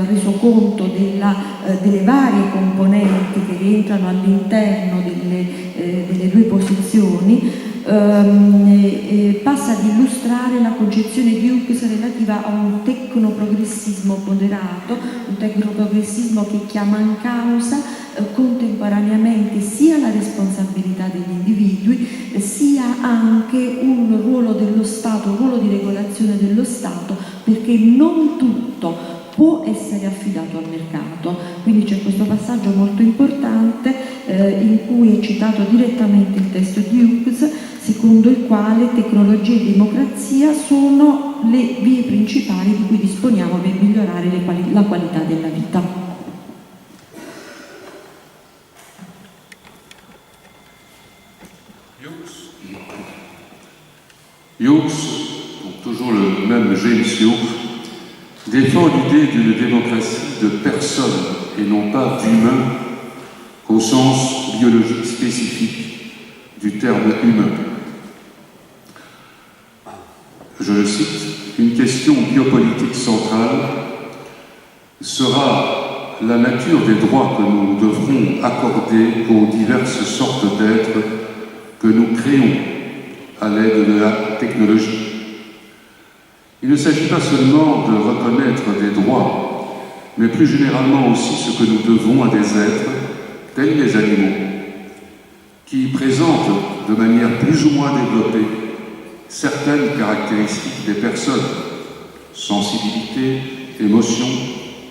reso conto delle varie componenti che rientrano all'interno delle due posizioni, passa ad illustrare la concezione di Hughes relativa a un tecnoprogressismo moderato, un tecnoprogressismo che chiama in causa contemporaneamente sia la responsabilità degli individui, sia anche un ruolo dello Stato, un ruolo di regolazione dello Stato, perché non tutto può essere affidato al mercato. Quindi c'è questo passaggio molto importante in cui è citato direttamente il testo di Hughes, secondo il quale tecnologia e democrazia sono le vie principali di cui disponiamo per migliorare la qualità della vita. Hughes, donc toujours le même James Hughes, défend l'idée d'une démocratie de personnes et non pas d'humains au sens biologique spécifique du terme humain. Je le cite, une question biopolitique centrale sera la nature des droits que nous devrons accorder aux diverses sortes d'êtres que nous créons à l'aide de la technologie. Il ne s'agit pas seulement de reconnaître des droits, mais plus généralement aussi ce que nous devons à des êtres, tels les animaux, qui présentent de manière plus ou moins développée certaines caractéristiques des personnes, sensibilité, émotion,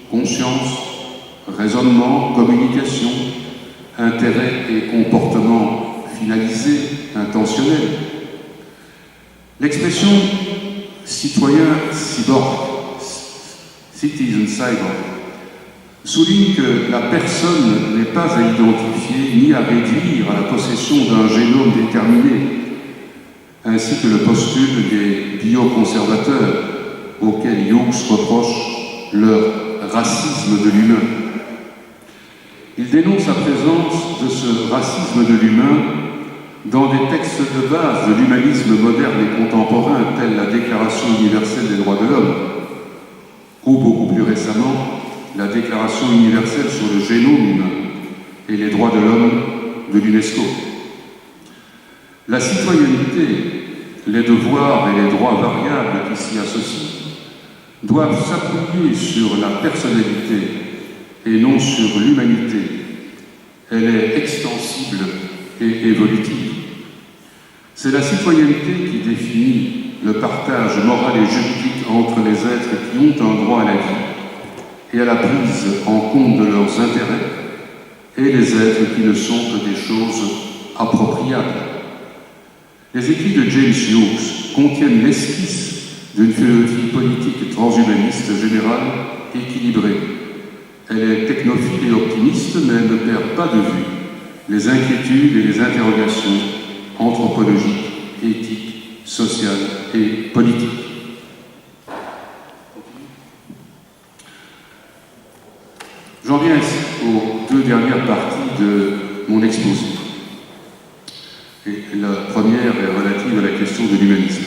conscience, raisonnement, communication, intérêt et comportement finalisé, intentionnel. L'expression citoyen cyborg, citizen cyborg, souligne que la personne n'est pas à identifier ni à réduire à la possession d'un génome déterminé, ainsi que le postule des bioconservateurs auxquels Hughes reproche leur racisme de l'humain. Il dénonce la présence de ce racisme de l'humain dans des textes de base de l'humanisme moderne et contemporain, tels la Déclaration universelle des droits de l'homme, ou beaucoup plus récemment, la Déclaration universelle sur le génome humain et les droits de l'homme de l'UNESCO. La citoyenneté, les devoirs et les droits variables qui s'y associent doivent s'appuyer sur la personnalité et non sur l'humanité. Elle est extensible et évolutive. C'est la citoyenneté qui définit le partage moral et juridique entre les êtres qui ont un droit à la vie et à la prise en compte de leurs intérêts et les êtres qui ne sont que des choses appropriables. Les écrits de James Hughes contiennent l'esquisse d'une philosophie politique transhumaniste générale équilibrée. Elle est technophile et optimiste, mais elle ne perd pas de vue les inquiétudes et les interrogations anthropologiques, éthiques, sociales et politiques. J'en viens ici aux deux dernières parties de mon exposé. Et la première est relative à la question de l'humanisme.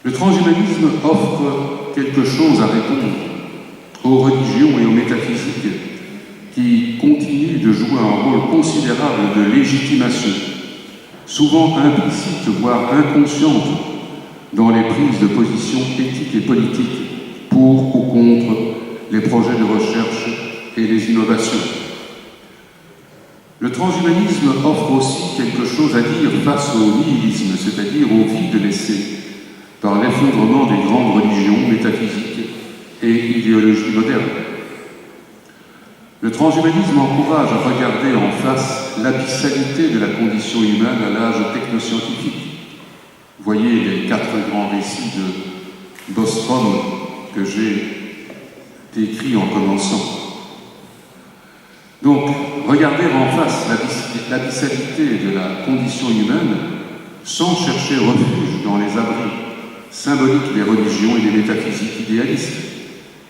Le transhumanisme offre quelque chose à répondre aux religions et aux métaphysiques qui continuent de jouer un rôle considérable de légitimation, souvent implicite, voire inconsciente, dans les prises de position éthiques et politiques pour ou contre les projets de recherche et les innovations. Le transhumanisme offre aussi quelque chose à dire face au nihilisme, c'est-à-dire au vide laissé par l'effondrement des grandes religions métaphysiques et idéologies modernes. Le transhumanisme encourage à regarder en face l'abyssalité de la condition humaine à l'âge technoscientifique. Voyez les 4 grands récits de Bostrom que j'ai décrits en commençant. Donc, regarder en face l'abyssalité de la condition humaine sans chercher refuge dans les abris symboliques des religions et des métaphysiques idéalistes,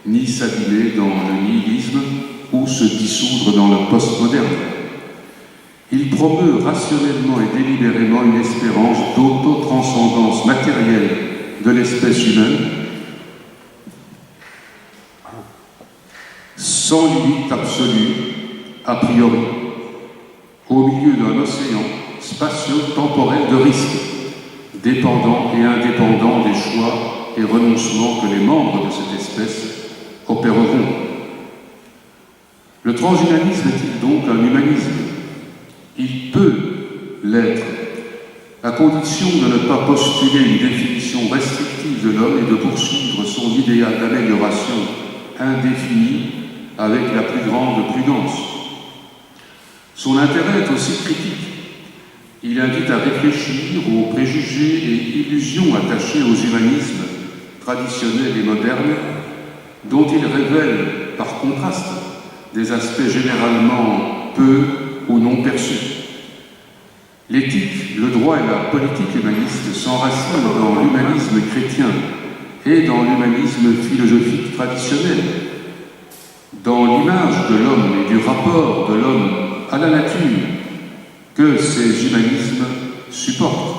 ni s'abîmer dans le nihilisme ou se dissoudre dans le postmoderne. Il promeut rationnellement et délibérément une espérance d'autotranscendance matérielle de l'espèce humaine, sans limite absolue, a priori, au milieu d'un océan spatio-temporel de risque, dépendant et indépendant des choix et renoncements que les membres de cette espèce opéreront. Le transhumanisme est-il donc un humanisme? Il peut l'être, à condition de ne pas postuler une définition restrictive de l'homme et de poursuivre son idéal d'amélioration indéfinie avec la plus grande prudence. Son intérêt est aussi critique. Il invite à réfléchir aux préjugés et illusions attachés aux humanismes traditionnels et modernes, dont il révèle, par contraste, des aspects généralement peu ou non perçus. L'éthique, le droit et la politique humaniste s'enracinent dans l'humanisme chrétien et dans l'humanisme philosophique traditionnel, dans l'image de l'homme et du rapport de l'homme à la nature que ces humanismes supportent.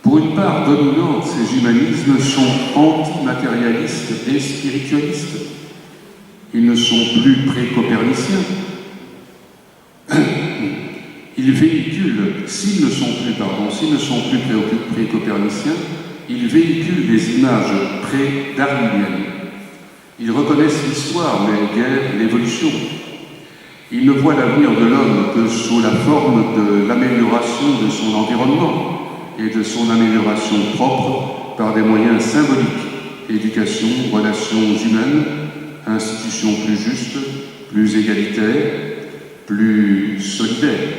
Pour une part dominante, ces humanismes sont antimatérialistes et spiritualistes. Ils ne sont plus pré-coperniciens. Ils véhiculent, s'ils ne sont plus pré-coperniciens, ils véhiculent des images pré-darwiniennes. Ils reconnaissent l'histoire, mais guère l'évolution. Ils ne voient l'avenir de l'homme que sous la forme de l'amélioration de son environnement et de son amélioration propre par des moyens symboliques, éducation, relations humaines, institutions plus justes, plus égalitaires, plus solidaires.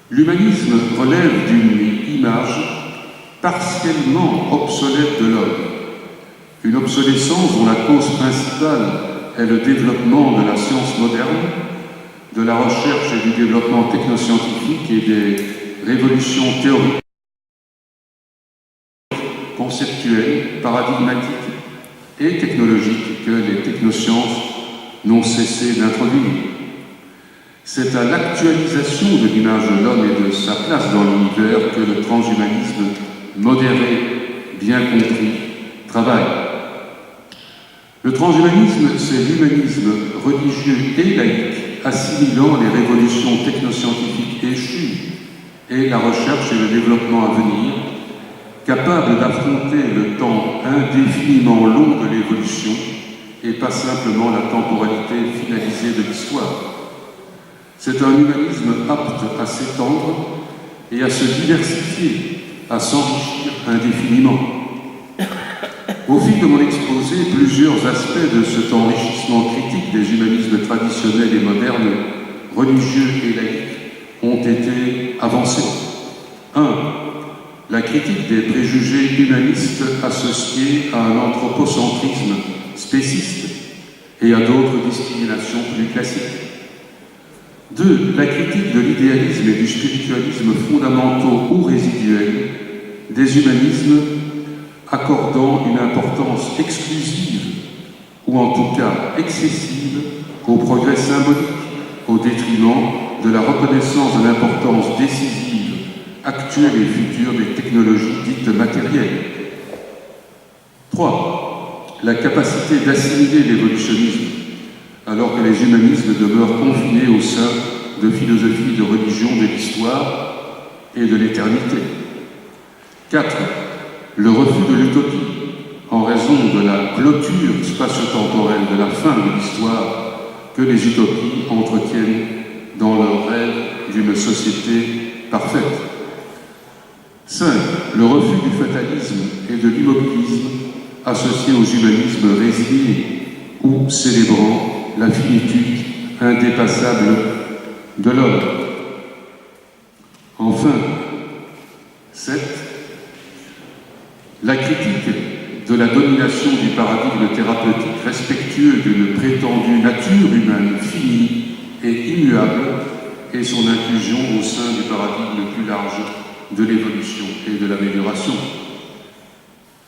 L'humanisme relève d'une image partiellement obsolète de l'homme, une obsolescence dont la cause principale est le développement de la science moderne, de la recherche et du développement technoscientifique et des révolutions théoriques, conceptuelles, paradigmatiques et technologiques que les technosciences n'ont cessé d'introduire. C'est à l'actualisation de l'image de l'homme et de sa place dans l'univers que le transhumanisme modéré, bien compris, travaille. Le transhumanisme, c'est l'humanisme religieux et laïque, assimilant les révolutions technoscientifiques échues et la recherche et le développement à venir, capable d'affronter le temps indéfiniment long de l'évolution et pas simplement la temporalité finalisée de l'histoire. C'est un humanisme apte à s'étendre et à se diversifier, à s'enrichir indéfiniment. Au fil de mon exposé, plusieurs aspects de cet enrichissement critique des humanismes traditionnels et modernes, religieux et laïques, ont été avancés. 1. La critique des préjugés humanistes associés à un anthropocentrisme spéciste et à d'autres discriminations plus classiques. 2. La critique de l'idéalisme et du spiritualisme fondamentaux ou résiduels, des humanismes accordant une importance exclusive, ou en tout cas excessive, au progrès symbolique, au détriment de la reconnaissance de l'importance décisive, actuelle et future des technologies dites matérielles. 3. La capacité d'assimiler l'évolutionnisme, alors que les humanismes demeurent confinés au sein de philosophies de religion de l'histoire et de l'éternité. 4. Le refus de l'utopie, en raison de la clôture spatio-temporelle de la fin de l'histoire que les utopies entretiennent dans leur rêve d'une société parfaite. 5. Le refus du fatalisme et de l'immobilisme associés aux humanismes résignés ou célébrant la finitude indépassable de l'homme. Enfin, 7. La critique de la domination du paradigme thérapeutique respectueux d'une prétendue nature humaine finie et immuable et son inclusion au sein du paradigme plus large de l'évolution et de l'amélioration.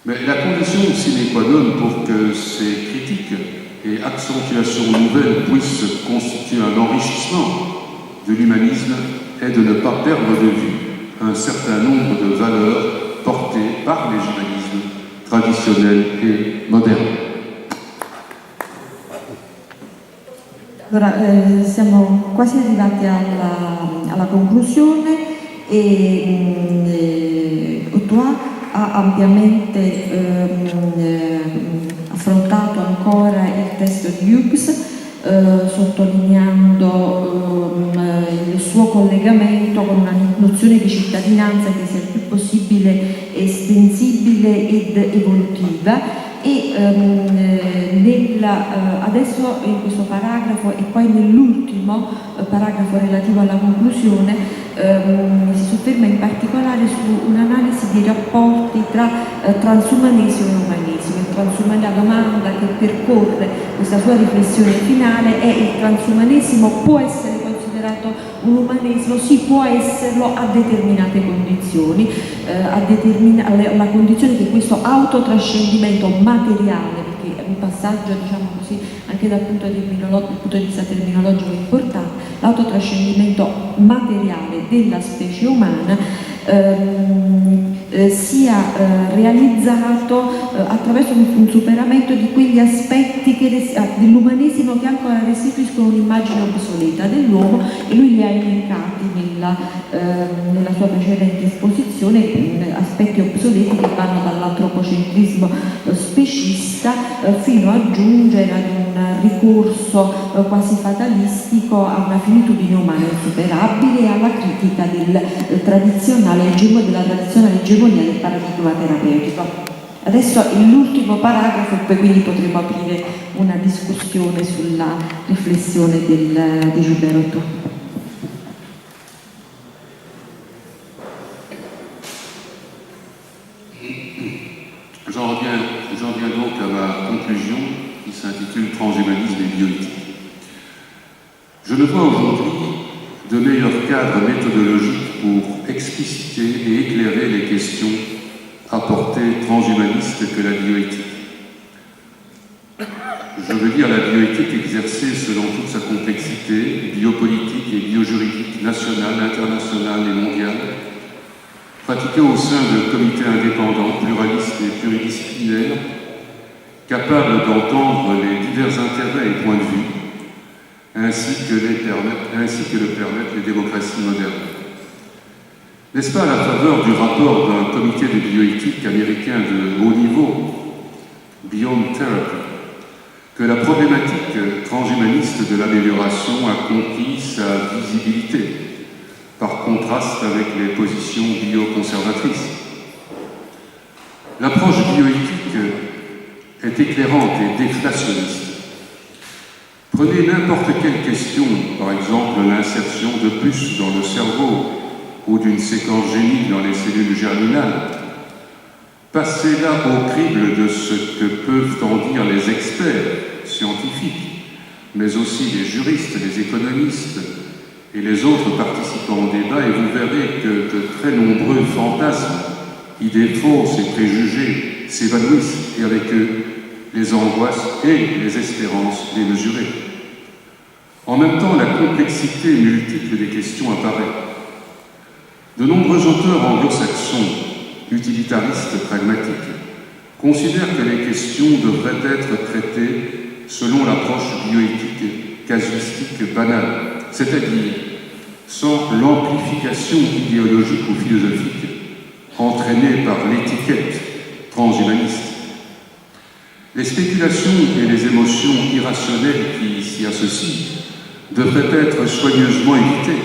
Mais la condition sine qua non pour que ces critiques et accentuations nouvelles puissent constituer un enrichissement de l'humanisme est de ne pas perdre de vue un certain nombre de valeurs portées par les humanismes traditionnels et modernes. Allora, siamo quasi arrivati alla conclusione e Courtois ha ampiamente affrontato ancora il testo di Hughes, sottolineando il suo collegamento con una nozione di cittadinanza che sia il più possibile estensibile ed evolutiva. E adesso in questo paragrafo e poi nell'ultimo paragrafo relativo alla conclusione si sofferma in particolare su un'analisi dei rapporti tra transumanesimo e umanesimo. La domanda che percorre questa sua riflessione finale è: il transumanesimo può essere considerato un umanesimo? Sì, può esserlo a determinate condizioni, alla condizione che questo autotrascendimento materiale, perché è un passaggio, diciamo così, anche dal punto di vista terminologico importante, l'autotrascendimento materiale della specie umana sia realizzato attraverso un superamento di quegli aspetti dell'umanesimo che ancora restituiscono un'immagine obsoleta dell'uomo, e lui li ha elencati nella sua precedente esposizione, aspetti obsoleti che vanno dall'antropocentrismo specista fino a giungere ad un ricorso quasi fatalistico a una finitudine umana insuperabile e alla critica della tradizionale egemonia del paradigma terapeutico. Adesso l'ultimo paragrafo e poi quindi potremo aprire una discussione sulla riflessione di Gilbert Rousseau. J'en viens donc à ma conclusion qui s'intitule Transhumanisme et bioéthique. Je ne vois aujourd'hui de meilleur cadre méthodologique pour expliciter et éclairer les questions à portée transhumaniste que la bioéthique. Je veux dire la bioéthique exercée selon toute sa complexité biopolitique et biojuridique nationale, internationale et mondiale, pratiquée au sein de comités indépendants, pluralistes et pluridisciplinaires, capables d'entendre les divers intérêts et points de vue, ainsi que le permettent les démocraties modernes. N'est-ce pas à la faveur du rapport d'un comité de bioéthique américain de haut niveau, Beyond Therapy, que la problématique transhumaniste de l'amélioration a conquis sa visibilité, par contraste avec les positions bioconservatrices. L'approche bioéthique est éclairante et déflationniste. Prenez n'importe quelle question, par exemple l'insertion de puces dans le cerveau ou d'une séquence génique dans les cellules germinales. Passez-la au crible de ce que peuvent en dire les experts scientifiques, mais aussi les juristes, les économistes et les autres participants au débat, et vous verrez que de très nombreux fantasmes, idées fausses et préjugés s'évanouissent, et avec eux les angoisses et les espérances démesurées. En même temps, la complexité multiple des questions apparaît. De nombreux auteurs anglo-saxons, utilitaristes pragmatiques, considèrent que les questions devraient être traitées selon l'approche bioéthique casuistique banale, c'est-à-dire sans l'amplification idéologique ou philosophique entraînée par l'étiquette transhumaniste. Les spéculations et les émotions irrationnelles qui s'y associent devraient être soigneusement évitées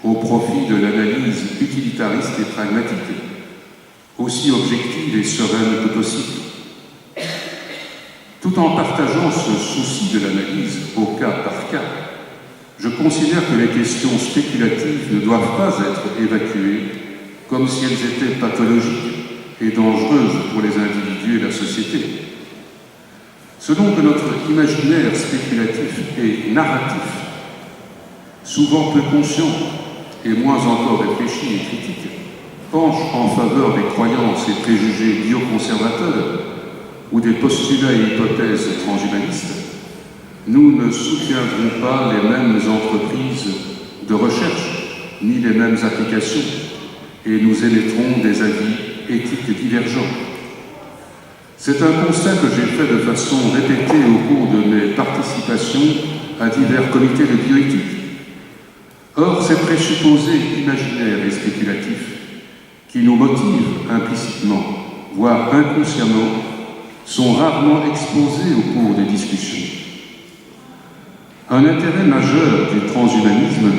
au profit de l'analyse utilitariste et pragmatique, aussi objective et sereine que possible. Tout en partageant ce souci de l'analyse au cas par cas, je considère que les questions spéculatives ne doivent pas être évacuées comme si elles étaient pathologiques et dangereuses pour les individus et la société. Selon que notre imaginaire spéculatif et narratif, souvent peu conscient et moins encore réfléchi et critique, penche en faveur des croyances et préjugés bioconservateurs ou des postulats et hypothèses transhumanistes, nous ne soutiendrons pas les mêmes entreprises de recherche, ni les mêmes applications, et nous émettrons des avis éthiques divergents. C'est un constat que j'ai fait de façon répétée au cours de mes participations à divers comités de bioéthique. Or, ces présupposés imaginaires et spéculatifs qui nous motivent implicitement, voire inconsciemment, sont rarement exposés au cours des discussions. Un intérêt majeur du transhumanisme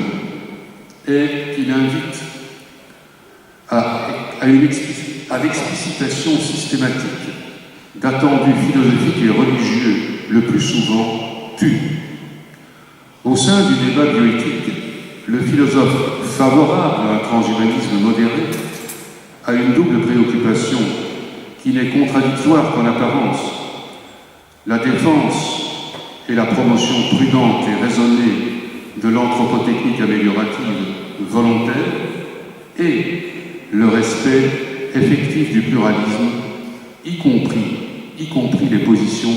est qu'il invite à l'explicitation systématique d'attendus philosophiques et religieux, le plus souvent tus. Au sein du débat bioéthique, le philosophe favorable à un transhumanisme modéré a une double préoccupation qui n'est contradictoire qu'en apparence. La défense et la promotion prudente et raisonnée de l'anthropotechnique améliorative volontaire et le respect effectif du pluralisme, y compris les positions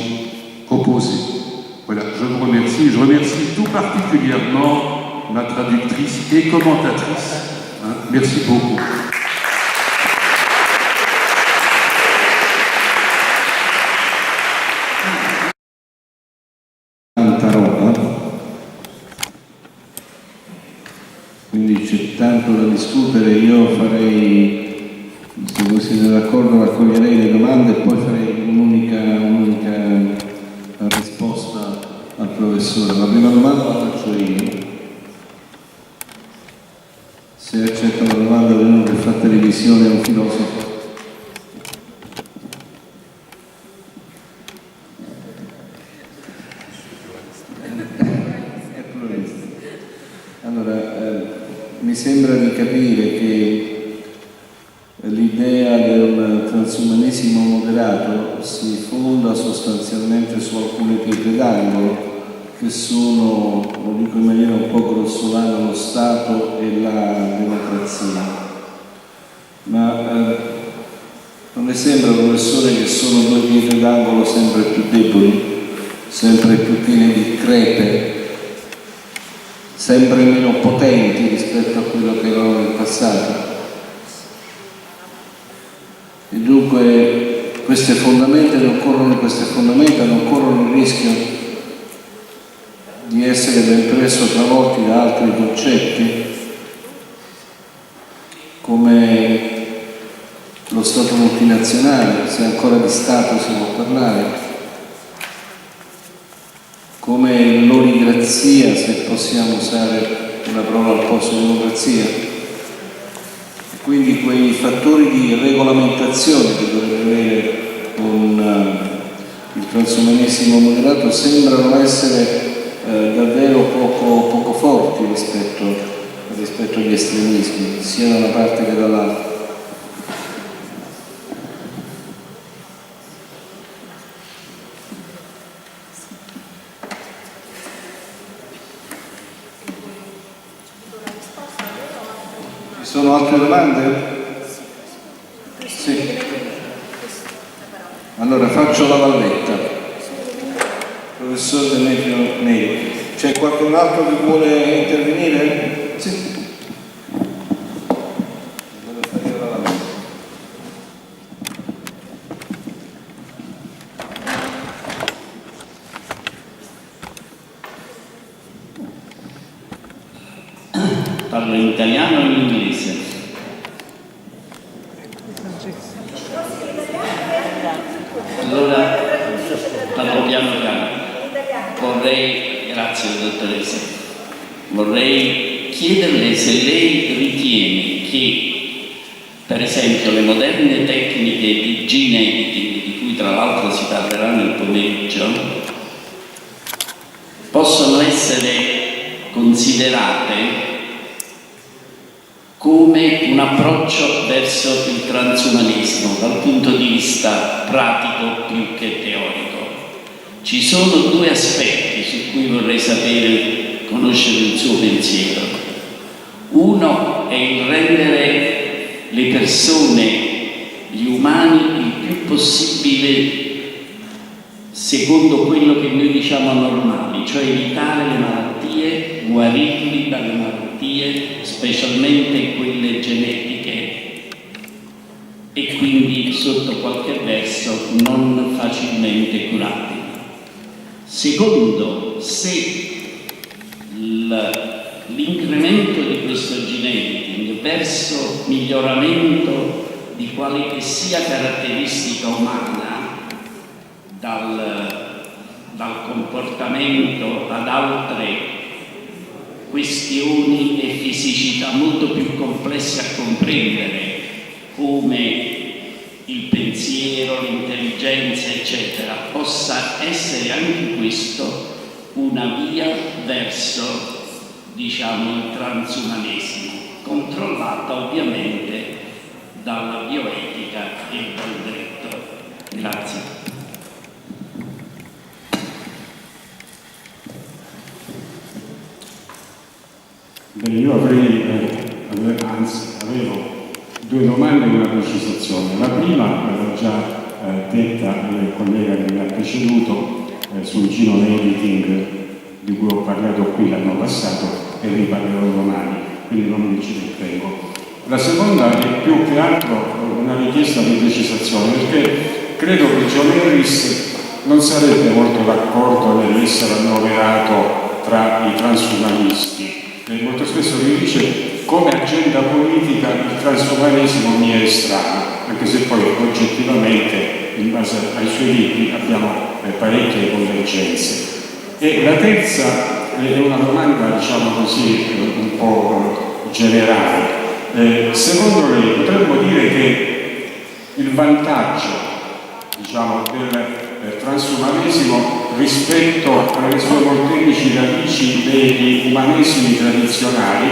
opposées. Voilà, je vous remercie. Je remercie tout particulièrement ma traductrice et commentatrice. Merci beaucoup. Tanta roba, quindi c'è tanto da discutere. Io farei, se voi siete d'accordo, raccoglierei le domande e poi farei un'unica risposta al professore. La prima domanda la faccio io. Se accetta la domanda di uno che fa televisione a un filosofo. Allora, mi sembra di capire che l'idea del transumanesimo moderato si fonda sostanzialmente su alcune pietre d'angolo che sono, lo dico in maniera un po' grossolana, lo Stato e la democrazia. Ma non le sembra, professore, che sono due pietre d'angolo sempre più deboli, sempre più piene di crepe, sempre meno potenti rispetto a quello che erano nel passato? E dunque queste fondamenta non corrono il rischio di essere ben presto travolti da altri concetti come lo Stato multinazionale, se ancora di Stato si può parlare, come l'oligrazia, se possiamo usare una parola al posto di democrazia. Quindi quei fattori di regolamentazione che dovrebbe avere il transumanesimo moderato sembrano essere davvero poco forti rispetto agli estremismi, sia da una parte che dall'altra. Ci sono altre domande? Sì. Allora faccio la valletta. Professor Demetrio Neri, c'è qualcun altro che vuole intervenire? Sì. Parlo in italiano o in inglese? Allora parlo piano piano. Grazie dottoressa, vorrei chiederle se lei ritiene che, per esempio, le moderne tecniche di gene editing, di cui tra l'altro si parlerà nel pomeriggio, possono essere considerate come un approccio verso il transumanesimo dal punto di vista pratico più che teorico. Ci sono due aspetti su cui vorrei conoscere il suo pensiero. Uno è il rendere le persone, gli umani, il più possibile secondo quello che noi diciamo normali, cioè evitare le malattie, guarirli dalle malattie, specialmente quelle genetiche, e quindi sotto qualche verso non facilmente curabili. Secondo, se verso miglioramento di quale che sia caratteristica umana, dal comportamento ad altre questioni e fisicità molto più complesse a comprendere, come il pensiero, l'intelligenza, eccetera, possa essere anche questo una via verso, diciamo, il transumanesimo, controllata ovviamente dalla bioetica e dal diritto. Grazie. Bene, io avevo due domande e una precisazione. La prima l'ho già detta al collega che mi ha preceduto sul gino editing di cui ho parlato qui l'anno passato e riparlerò domani, quindi non mi ci trattengo. La seconda è più che altro una richiesta di precisazione, perché credo che John Harris non sarebbe molto d'accordo nell'essere annoverato tra i transumanisti. E molto spesso mi dice come agenda politica il transumanesimo mi è estraneo, anche se poi oggettivamente in base ai suoi libri abbiamo parecchie convergenze. E la terza è una domanda, diciamo così, un po' generale. Secondo lei potremmo dire che il vantaggio, diciamo, del transumanesimo rispetto alle sue molteplici radici degli umanesimi tradizionali,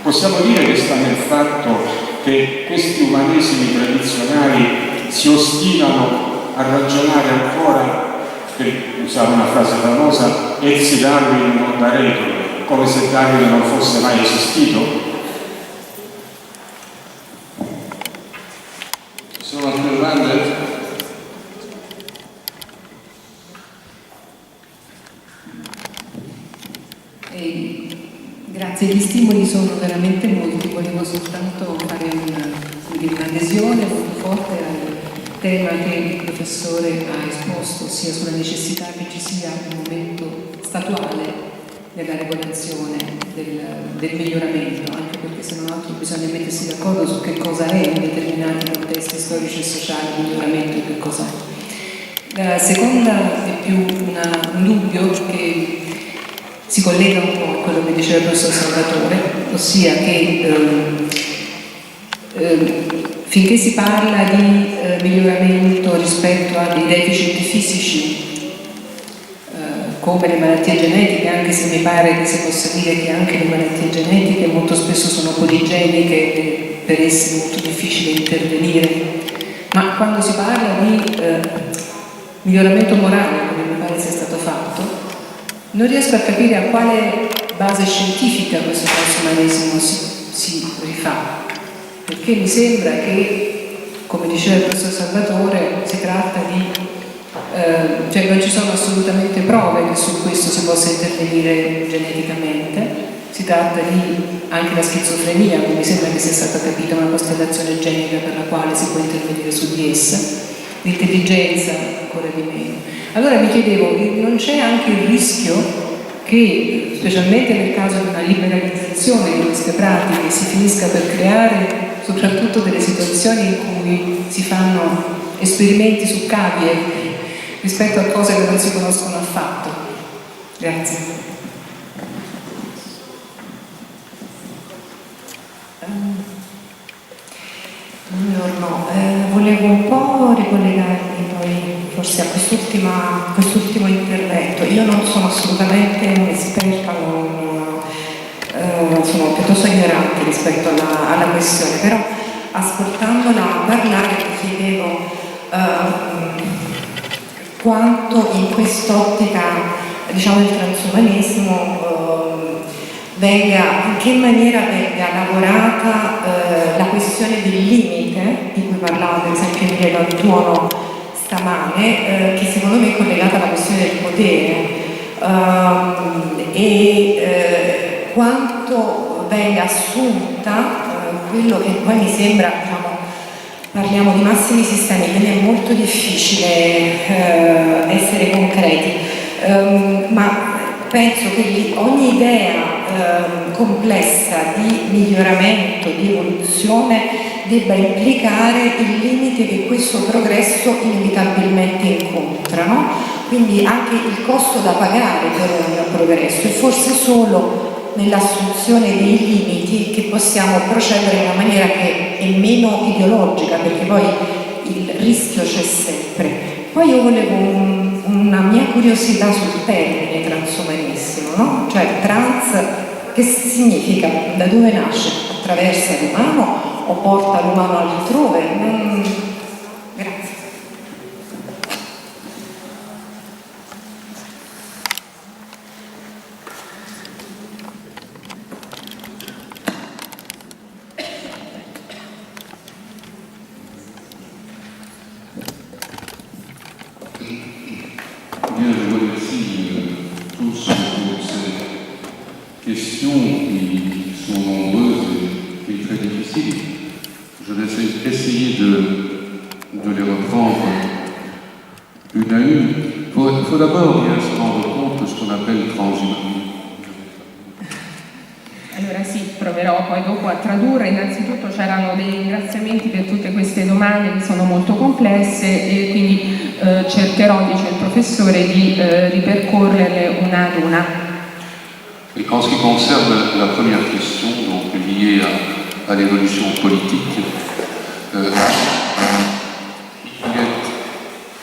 possiamo dire che sta nel fatto che questi umanesimi tradizionali si ostinano a ragionare ancora, per usare una frase famosa, ex Darwin non daretur, come se Darwin non fosse mai esistito? Sono altre domande? Grazie, gli stimoli sono veramente molti, volevo soltanto fare un'adesione molto forte al tema che il professore ha esposto, sia sulla necessità che ci sia un momento statuale nella regolazione del miglioramento, anche perché se non altro bisogna mettersi d'accordo su che cosa è in determinati contesti storici e sociali il miglioramento e che cosa è. La seconda è più un dubbio che si collega un po' a quello che diceva il professor Salvatore, ossia che finché si parla di miglioramento rispetto a dei deficit fisici come le malattie genetiche, anche se mi pare che si possa dire che anche le malattie genetiche molto spesso sono poligeniche e per esse è molto difficile intervenire, ma quando si parla di miglioramento morale, come mi pare sia stato fatto, non riesco a capire a quale base scientifica questo transumanesimo si rifà, perché mi sembra che, come diceva il professor Salvatore, si tratta di cioè non ci sono assolutamente prove che su questo si possa intervenire geneticamente, si tratta di anche la schizofrenia, che mi sembra che sia stata capita una costellazione genica per la quale si può intervenire su di essa, l'intelligenza ancora di meno. Allora mi chiedevo, non c'è anche il rischio che, specialmente nel caso di una liberalizzazione di queste pratiche, si finisca per creare soprattutto delle situazioni in cui si fanno esperimenti su cavie rispetto a cose che non si conoscono affatto? Grazie. Buongiorno, volevo un po' ricollegarmi poi forse a quest'ultimo intervento. Io non sono assolutamente un'esperta, sono piuttosto ignorante rispetto alla questione, però ascoltandola parlare mi chiedevo quanto in quest'ottica, diciamo, del transumanesimo in che maniera venga lavorata la questione del limite di cui parlava per esempio Emilia D'Antuono stamane, che secondo me è collegata alla questione del potere e quanto venga assunta quello che poi mi sembra, diciamo, parliamo di massimi sistemi, quindi è molto difficile essere concreti, ma penso che ogni idea complessa di miglioramento, di evoluzione debba implicare il limite che questo progresso inevitabilmente incontra, no? Quindi anche il costo da pagare per un progresso, e forse solo nell'assunzione dei limiti che possiamo procedere in una maniera che è meno ideologica, perché poi il rischio c'è sempre. Poi io volevo una mia curiosità sul termine transumanesimo, no? Cioè trans, che significa? Da dove nasce? Attraversa l'umano o porta l'umano altrove? Grazie. Bien, je vous remercie tous pour ces questions qui sont nombreuses et très difficiles. Je vais essayer de les reprendre une à une. Il faut d'abord bien se rendre compte de ce qu'on appelle transhumanisme. Allora sì, proverò poi dopo a tradurre. Innanzitutto c'erano dei ringraziamenti per tutte queste domande che sono molto complesse e quindi cercherò, dice il professore, di ripercorrerle una ad una. Et en ce qui concerne la première question, donc liée à l'évolution politique,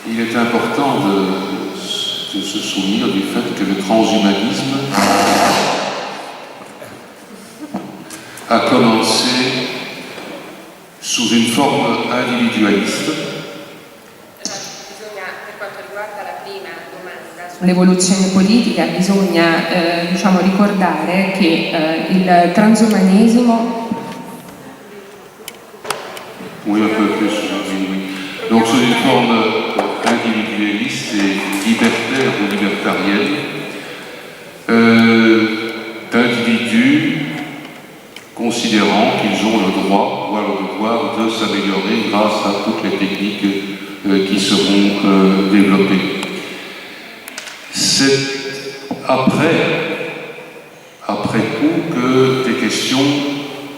il est important de se souvenir du fait que le transhumanisme a commencé sous une forme individualiste. L'evoluzione politica bisogna ricordare che il transumanesimo Oui, un peu plus, oui. Donc sous une forme individualiste et libertaire ou libertarienne, d'individus considérant qu'ils ont le droit, voire le devoir de s'améliorer grâce à toutes les techniques qui seront développées. C'est après coup que des questions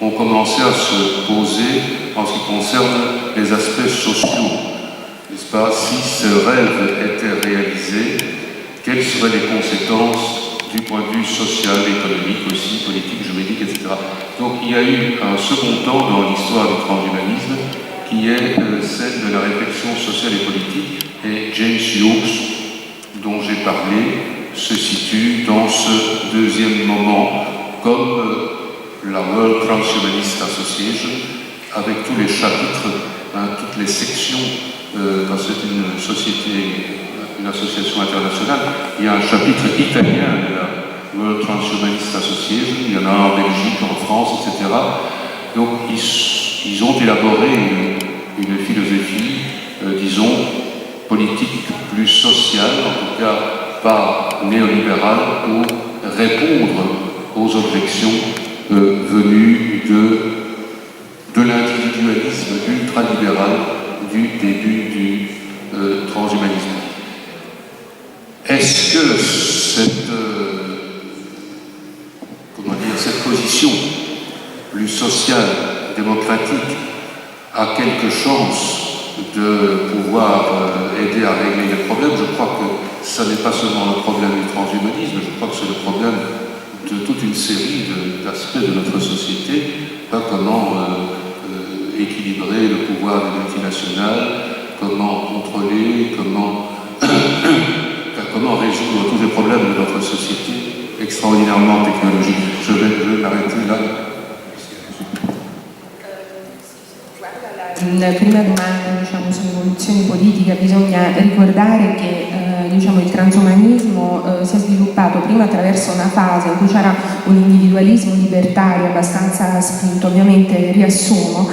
ont commencé à se poser en ce qui concerne les aspects sociaux. N'est-ce pas? Si ce rêve était réalisé, quelles seraient les conséquences du point de vue social, économique aussi, politique, juridique, etc. Donc il y a eu un second temps dans l'histoire du transhumanisme qui est celle de la réflexion sociale et politique, et James Hughes, dont j'ai parlé, se situe dans ce deuxième moment, comme la World Transhumanist Association, avec tous les chapitres, toutes les sections, quand c'est une société, une association internationale. Il y a un chapitre italien de la World Transhumanist Association, il y en a un en Belgique, en France, etc. Donc ils ont élaboré une philosophie, disons, politique plus sociale, en tout cas pas néolibérale, pour répondre aux objections venues de l'individualisme ultralibéral du début du transhumanisme. Est-ce que cette position plus sociale, démocratique, a quelque chance de pouvoir aider à régler les problèmes? Je crois que ça n'est pas seulement le problème du transhumanisme, je crois que c'est le problème de toute une série d'aspects de notre société, comment équilibrer le pouvoir des multinationales, comment contrôler, comment résoudre tous les problèmes de notre société extraordinairement technologique. Je vais m'arrêter là. Prima domanda sull'evoluzione politica, bisogna ricordare che il transumanismo si è sviluppato prima attraverso una fase in cui c'era un individualismo libertario abbastanza spinto, ovviamente riassumo,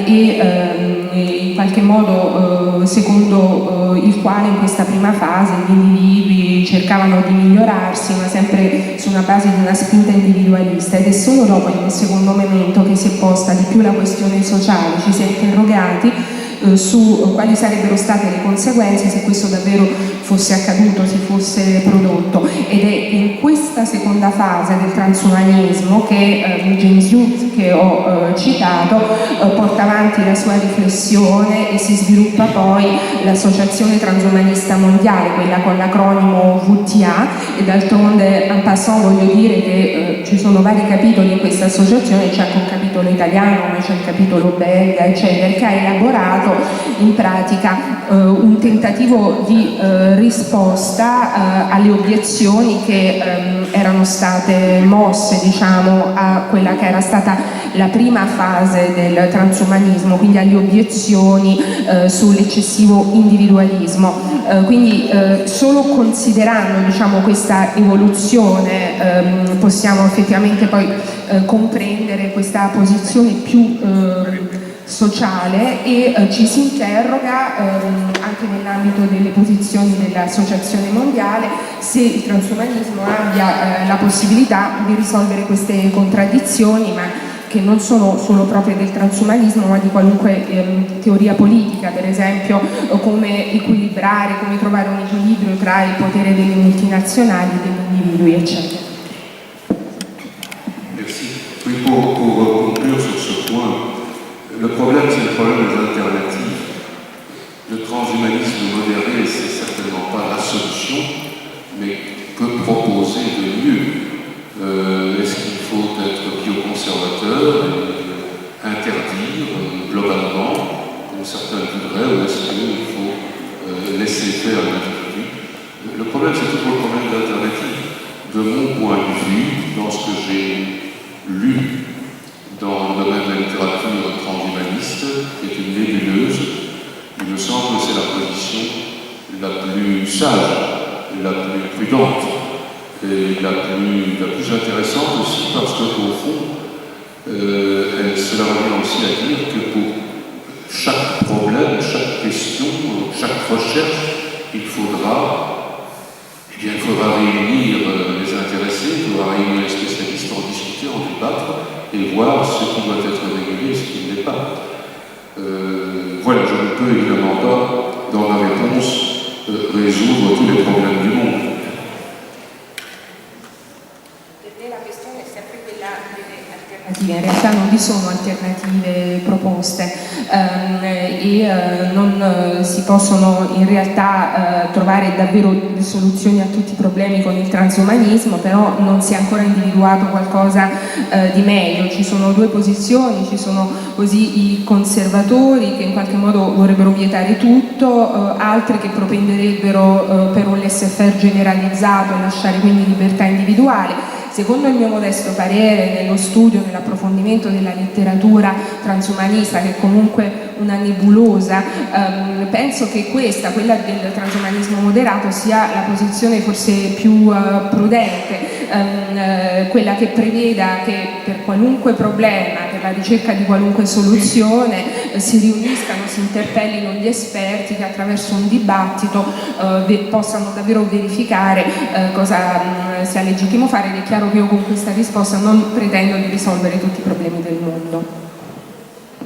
e in qualche modo secondo il quale in questa prima fase gli individui cercavano di migliorarsi, ma sempre su una base di una spinta individualista, ed è solo dopo, in un secondo momento, che si è posta di più la questione sociale, ci si è interrogati su quali sarebbero state le conseguenze se questo davvero fosse accaduto, si fosse prodotto. Ed è in questa seconda fase del transumanismo che James Youth, che ho citato, porta avanti la sua riflessione e si sviluppa poi l'Associazione Transumanista Mondiale, quella con l'acronimo VTA, e d'altronde en passant voglio dire che ci sono vari capitoli in questa associazione, c'è anche un capitolo italiano, ma c'è il capitolo belga, eccetera, che ha elaborato in pratica un tentativo di risposta alle obiezioni che erano state mosse, diciamo, a quella che era stata la prima fase del transumanismo, quindi alle obiezioni sull'eccessivo individualismo. Quindi solo considerando, diciamo, questa evoluzione possiamo effettivamente poi comprendere questa posizione più sociale e ci si interroga anche nell'ambito delle posizioni dell'Associazione Mondiale se il transumanismo abbia la possibilità di risolvere queste contraddizioni, ma che non sono solo proprie del transumanismo, ma di qualunque teoria politica, per esempio come equilibrare, come trovare un equilibrio tra il potere delle multinazionali, degli individui, eccetera. Merci. Oui, pour conclure sur ce point, le problème, c'est le problème des alternatives. Le transhumanisme modéré, c'est certainement pas la solution, mais peut proposer de mieux. Est-ce qu'il faut être bioconservateur et interdire globalement, comme certains voudraient, ou est-ce qu'il faut laisser faire l'individu? Le problème, c'est toujours le problème d'alternative. De mon point de vue, dans ce que j'ai lu dans le domaine de la littérature transhumaniste, qui est une nébuleuse, il me semble que c'est la position la plus sage, la plus prudente et la plus intéressante aussi, parce qu'au fond, cela revient aussi à dire que pour chaque problème, chaque question, chaque recherche, il faudra réunir les intéressés, il faudra réunir les spécialistes, en discuter, en débattre et voir ce qui doit être régulé et ce qui ne l'est pas. Voilà, je ne peux évidemment pas, dans ma réponse, résoudre tous les problèmes du monde. In realtà non vi sono alternative proposte e non si possono in realtà trovare davvero soluzioni a tutti i problemi con il transumanismo, però non si è ancora individuato qualcosa di meglio. Ci sono due posizioni, ci sono così i conservatori che in qualche modo vorrebbero vietare tutto, altri che propenderebbero per un laissez-faire generalizzato e lasciare quindi libertà individuale. Secondo il mio modesto parere, nello studio, nell'approfondimento della letteratura transumanista, che è comunque una nebulosa, penso che quella del transumanismo moderato, sia la posizione forse più prudente, quella che preveda che per qualunque problema, per la ricerca di qualunque soluzione, si riuniscano, si interpellino gli esperti che attraverso un dibattito possano davvero verificare cosa sia legittimo fare. Ed è chiaro che io con questa risposta non pretendo di risolvere tutti i problemi del mondo.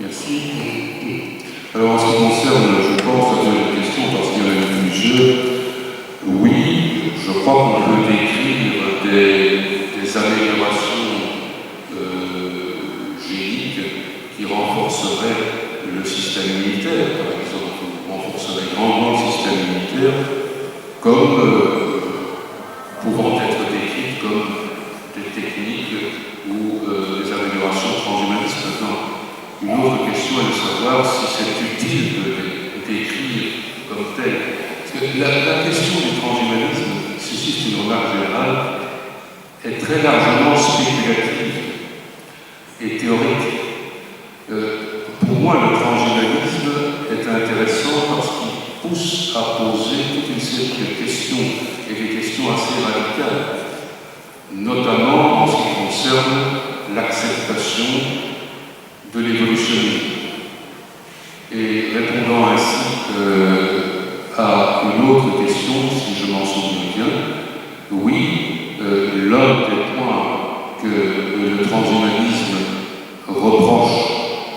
Merci. Alors en ce qui concerne, je pense, la deuxième question, parce qu'il y en a plusieurs, oui, je crois qu'on peut décrire des améliorations géniques qui renforceraient le système militaire, par exemple, renforceraient grandement le système militaire, comme pouvant être décrites comme des techniques ou des améliorations transhumanistes. Maintenant, une autre question est de savoir si c'est utile de les décrire comme telles. Parce que la question du transhumanisme, ceci c'est une remarque générale, est très largement spéculative et théorique. Pour moi, le transhumanisme est intéressant parce qu'il pousse à poser toute une série de questions, et des questions assez radicales, notamment en ce qui concerne l'acceptation de l'évolutionnisme. Et répondant ainsi à une autre question, si je m'en souviens bien, oui, l'un des points que le transhumanisme reproche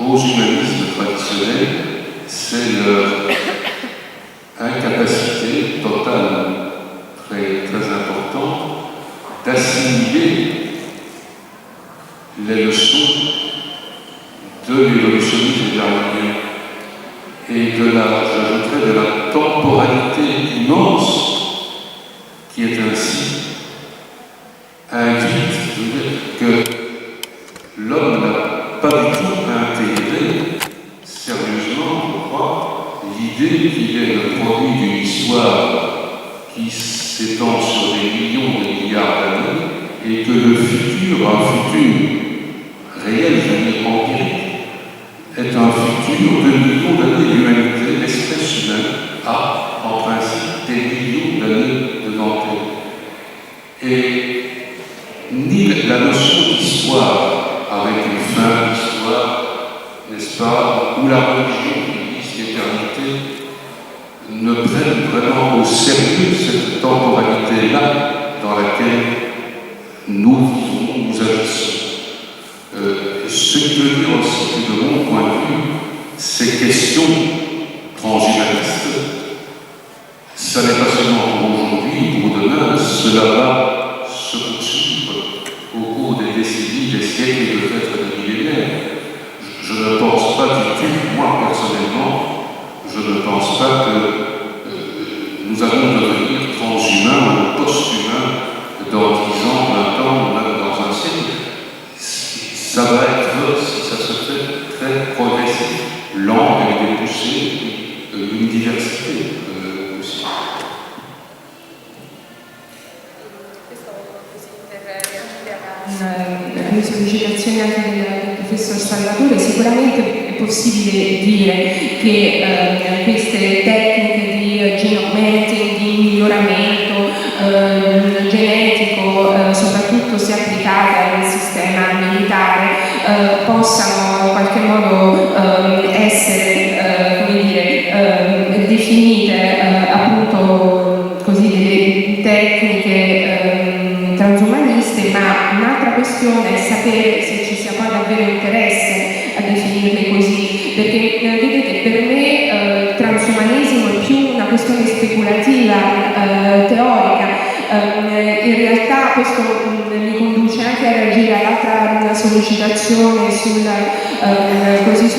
aux humanismes traditionnels, c'est incapacité totale très, très importante d'assimiler les leçons de l'évolutionnisme darwinien et de la temporalité immense qui est ainsi invite, je veux dire, que l'homme n'a pas du tout intégré sérieusement, je crois, l'idée qu'il est le produit d'une histoire qui s'étend sur des millions de milliards d'années et que le futur, un futur réel, je veux dire empirique, est un futur de millions d'années. L'humanité, l'espèce humaine, a en principe des millions d'années devant elle. Et ni la notion d'histoire, avec une fin d'histoire, n'est-ce pas, ou la religion qui dit l'éternité, ne prennent vraiment au sérieux cette temporalité-là dans laquelle nous vivons, nous agissons. Ce qui veut dire aussi que de mon point de vue, ces questions transhumanistes, ça n'est pas seulement pour aujourd'hui, pour demain, cela va se poursuivre au cours des décennies, des siècles et peut-être des millénaires. Je ne pense pas du tout, moi personnellement, je ne pense pas que nous allons devenir transhumains ou post-humains dans 10 ans, 20 ans, ou même dans un siècle. Ça va être, si ça se fait, très progressif, lent avec des poussées, une diversité aussi. Le sollecitazioni anche del professor Salvatore, sicuramente è possibile dire che queste tecniche di gene augmenting, di miglioramento genetico, soprattutto se applicate al sistema militare, possano in qualche modo essere come dire, definite appunto così delle tecniche transumaniste, ma un'altra questione è sapere se ci sia poi davvero interesse a definirle così, perché vedete, per me il transumanesimo è più una questione speculativa, teorica. In realtà questo mi conduce anche a reagire all'altra sollecitazione sul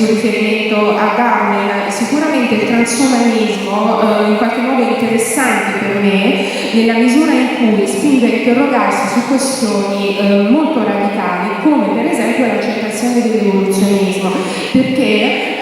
riferimento a Darwin. Sicuramente il transumanismo in qualche modo è interessante per me nella misura in cui spinge a interrogarsi su questioni molto radicali, come per esempio l'accettazione dell'evoluzionismo, perché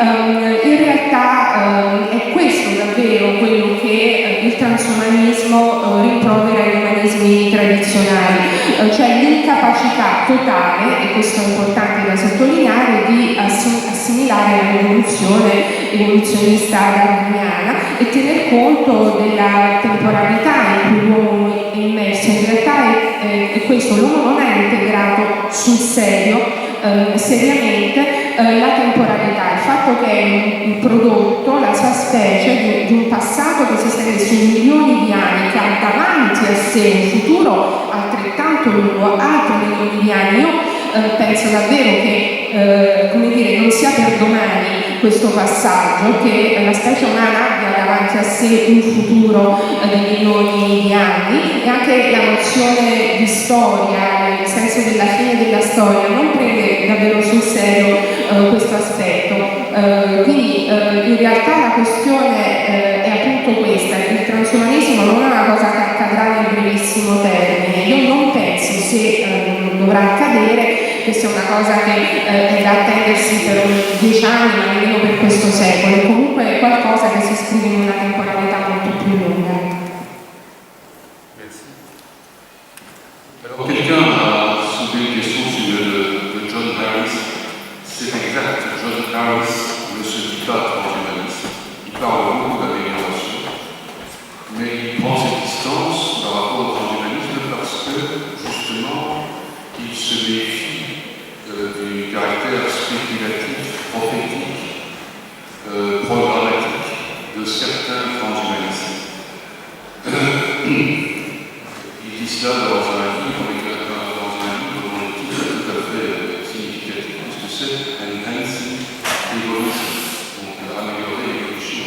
in realtà è questo davvero quello che il transumanismo rimprovera ai umanesimi tradizionali, cioè l'incapacità totale, e questo è importante da sottolineare, di assimilare l'evoluzione evoluzionista darwiniana e tener conto della temporalità in cui l'uomo è immerso. In realtà è questo, l'uomo non ha integrato sul serio, seriamente, la temporalità, il fatto che è un prodotto, la sua specie, di un passato che si estende su milioni di anni, che ha davanti a sé un futuro altrettanto lungo, altri milioni di anni. Io penso davvero che come dire, non sia per domani questo passaggio, che la specie umana abbia davanti a sé un futuro di milioni di anni, e anche la nozione di storia, nel senso della fine della storia, non prende davvero sul serio questo aspetto. Quindi in realtà la questione è appunto questa: il transumanesimo non è una cosa che accadrà nel brevissimo termine. Io non penso, se dovrà accadere, che sia una cosa che è da attendersi per 10 anni, ma nemmeno per questo secolo. E comunque è qualcosa che si iscrive in una temporalità molto più lunga. Alors, quelqu'un a soulevé une question sur de John Harris. C'est exact, John Harris ne se dit pas transhumaniste. Il parle beaucoup d'amélioration, mais il prend ses distances par rapport au transhumanisme parce que, justement, il se méfie du caractère spéculatif, prophétique, programmatique de certains transhumanistes. Il dit cela dans un livre dont le titre est tout à fait significatif, puisque c'est Enhancing Evolution, donc améliorer l'évolution.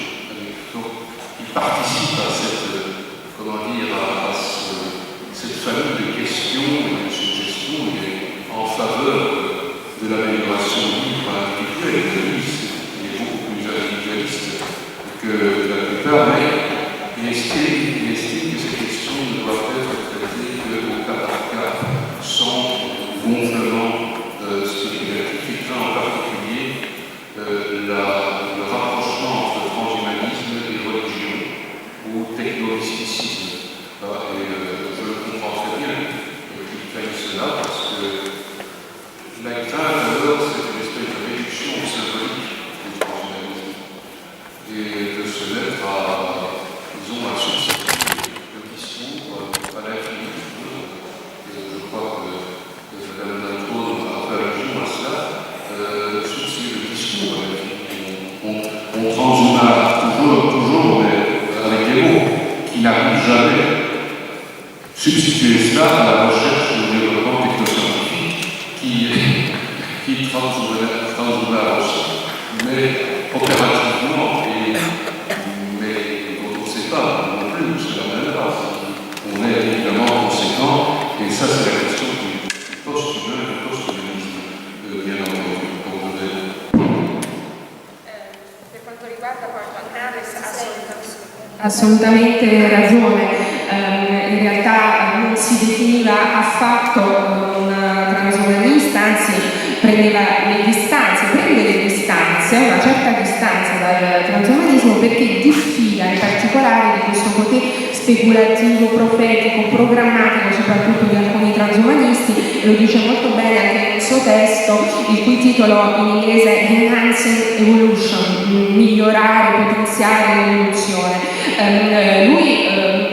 participe à cette, cette famille de questions et de suggestions en faveur de l'amélioration libre individuelle. Lui, il est beaucoup plus individualiste que la plupart, mais il estime que ces questions ne doivent être traitées qu'au cas par cas, sans gonflement spéculatif, et craint en particulier le rapprochement entre transhumanisme et religion ou technomysticisme. Et je le comprends très bien qu'il craigne cela, parce que la crainte alors c'est une espèce de réduction au symbolique du transhumanisme et de se mettre à, disons, à substituer le discours à l'infini. Je crois que Madame Dantrone a fait allusion à cela, substituer le discours à l'infini. On transhumera toujours, mais avec des mots qui n'arrivent jamais. Substituer cela à la recherche du développement technoscientifique qui transhumera aussi, mais opérativement, mais dont on ne sait pas non plus où cela mènera. On est évidemment conséquent, et ça c'est la question du post-humain, du post-humanisme, bien entendu, comme vous l'avez. Per quanto riguarda poi Andres, assolutamente ragione. In realtà non si definiva affatto un transumanista, anzi prende le distanze, una certa distanza dal transumanismo, perché diffida in particolare di questo potere speculativo, profetico, programmatico, soprattutto di alcuni transumanisti, e lo dice molto bene anche nel suo testo, il cui titolo in inglese è Enhancing Evolution, migliorare, potenziare l'evoluzione. Lui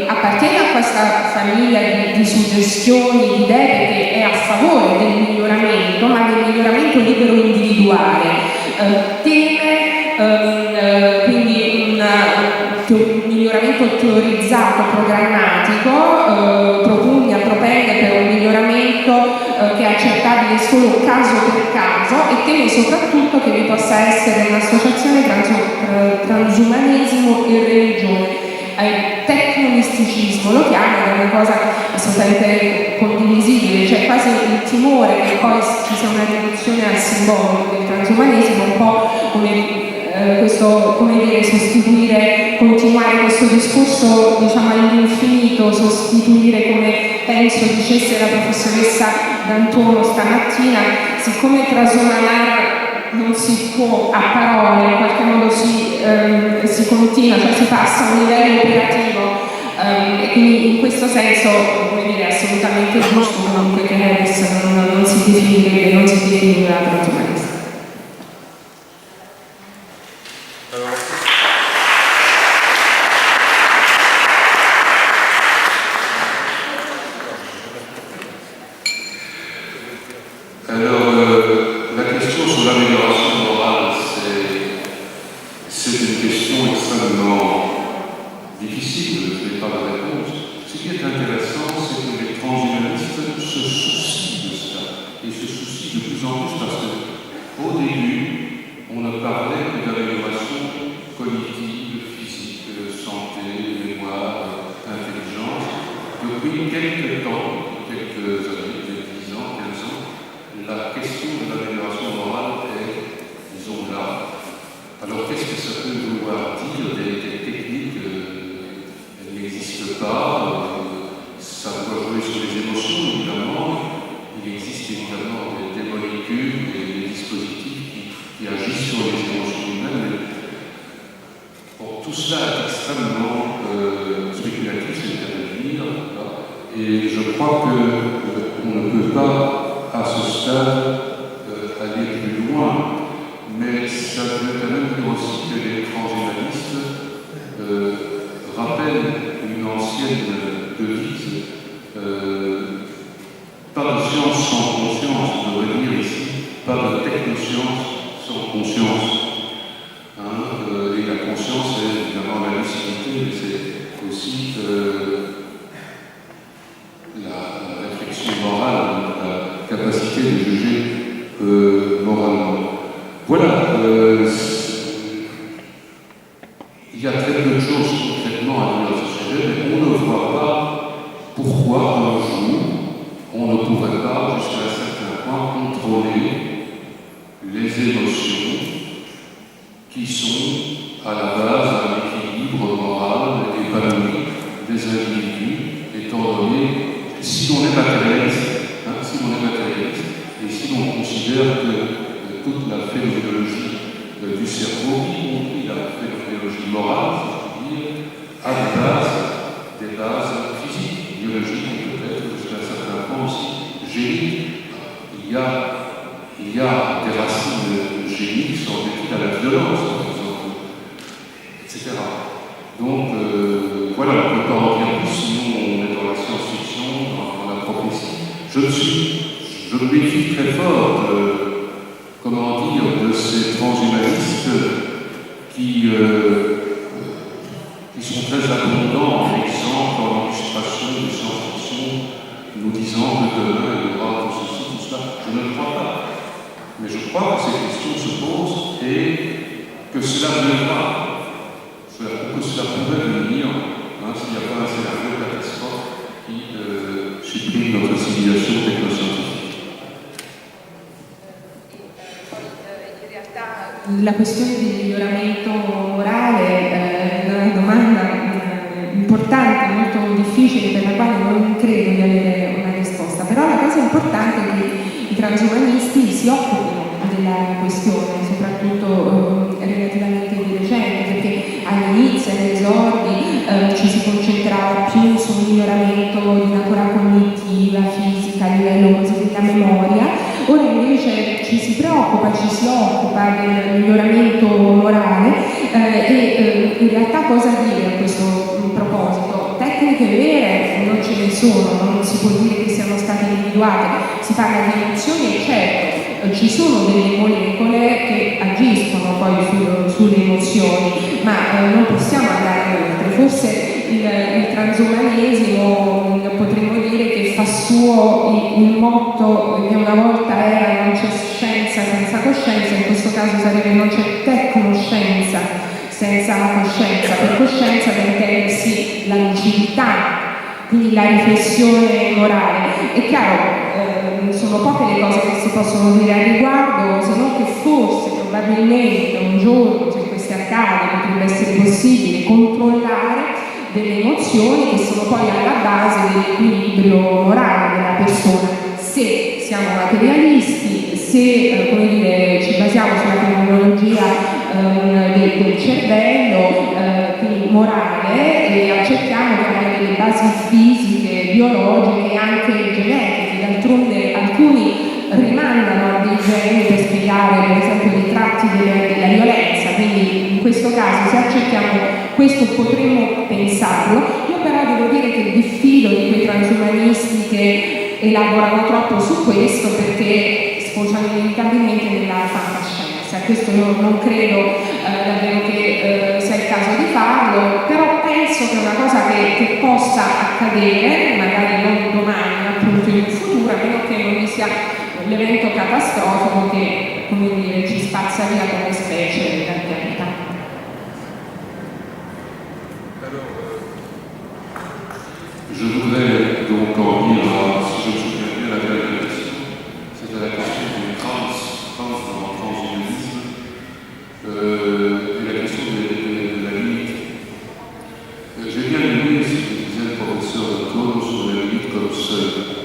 appartiene a questa famiglia di suggestioni, di idee, perché è a favore del miglioramento, ma del miglioramento libero individuale. Teme quindi un miglioramento teorizzato, programmatico, propende per un miglioramento che è accettabile solo caso per caso, e teme soprattutto che vi possa essere un'associazione tra transumanesimo e religione. Tecnomisticismo lo chiama, è una cosa assolutamente condivisibile, cioè quasi il timore che poi ci sia una riduzione al simbolico del transumanesimo, un po' come questo, come dire, continuare questo discorso, diciamo, all'infinito, sostituire, come penso dicesse la professoressa Dantono stamattina, siccome transumanare non si può a parole, in qualche modo si continua, cioè si passa a un livello operativo, e quindi in questo senso, come dire, è assolutamente giusto comunque che Harris non si definiva transumanista. La question sur l'amélioration morale, c'est une question extrêmement difficile, je n'ai pas la réponse. Ce qui est intéressant, c'est que les transhumanistes se soucient de cela, et se soucient de plus en plus, parce qu'au début, on ne parlait que d'amélioration cognitive, physique, santé, mémoire, intelligence. Depuis quelques temps, quelques années, 10 ans, 15 ans, la question de l'amélioration morale est, disons, là. Alors qu'est-ce que ça peut vouloir dire? Des techniques, elles n'existent pas, ça doit jouer sur les émotions, évidemment. Il existe évidemment des molécules, des dispositifs qui agissent sur les émotions humaines. Bon, tout cela est extrêmement spéculatif, c'est à dire, et je crois qu'on ne peut pas à ce stade aller plus loin, mais ça veut quand même dire aussi que les transhumanistes rappellent une ancienne devise, pas de science sans conscience, on devrait dire ici, pas de technoscience sans conscience. Et la conscience, c'est évidemment la lucidité, mais c'est aussi la réflexion morale, la capacité de juger moralement. Voilà, il y a très peu de choses concrètement à dire à ce sujet, mais on ne voit pas pourquoi un jour on ne pourrait pas, jusqu'à un certain point, contrôler les émotions qui sont à la base d'un équilibre moral épanoui des individus, étant donné, si l'on est matérialiste, et si l'on considère que toute la phénoménologie du cerveau, y compris la phénoménologie morale, si je puis dire, a des bases physiques, biologiques, peut-être jusqu'à un certain point aussi géniques. Il y a des racines géniques qui sont liées à la violence, par exemple, etc. Donc, voilà, on ne peut pas en dire plus, sinon on est dans la science-fiction, dans la prophétie. Je me méfie très fort de ces transhumanistes qui sont très abondants en exemples, en illustration de science-fiction, nous disant que demain il y aura tout ceci, tout cela. Je ne le crois pas. Mais je crois que ces questions se posent et que cela viendra, que cela pourrait venir, s'il n'y a pas un scénario catastrophe qui supprime notre civilisation technoscientifique. La questione del miglioramento morale è una domanda importante, molto difficile, per la quale non credo di avere una risposta, però la cosa importante è che i transumanisti si occupino della questione, soprattutto relativamente di recente, perché all'inizio, agli esordi, ci si concentrava più sul miglioramento di natura cognitiva, fisica, a livello così della memoria. Ora invece ci si occupa del miglioramento morale e in realtà cosa dire a questo proposito? Tecniche vere non ce ne sono, non si può dire che siano state individuate, si parla di emozioni e certo ci sono delle molecole che agiscono poi sulle emozioni, ma non possiamo andare oltre. Forse il transumanesimo potremmo dire che fa suo il motto che una volta era non c'è scienza senza coscienza, in questo caso sarebbe non c'è tecnoscienza senza la coscienza, per coscienza intendersi la lucidità, quindi la riflessione morale. È chiaro, sono poche le cose che si possono dire al riguardo, se non che forse, probabilmente un giorno, se questo accade, potrebbe essere possibile controllare delle emozioni che sono poi alla base dell'equilibrio morale della persona. Se siamo materialisti, se ci basiamo sulla tecnologia del cervello, quindi morale, e accettiamo che abbiamo delle basi fisiche, biologiche e anche genetiche. D'altronde alcuni rimandano a dei geni per spiegare per esempio dei tratti della violenza, quindi in questo caso se accettiamo questo potremmo pensarlo. Io però devo dire che diffido di quei transumanisti che elaborano troppo su questo, perché sfociano inevitabilmente nella fantascienza. Questo io non credo davvero che sia il caso di farlo, però penso che è una cosa che possa accadere, magari non domani, ma appunto in futuro, a meno che non vi sia l'evento catastrofico che, come dire, ci spazza via come specie dal pianeta. Je voudrais donc en venir à, si je me souviens bien, la dernière question. C'était la question du transhumanisme et la question de la limite. J'ai bien aimé ce que disait le professeur Thon sur la limite comme seule.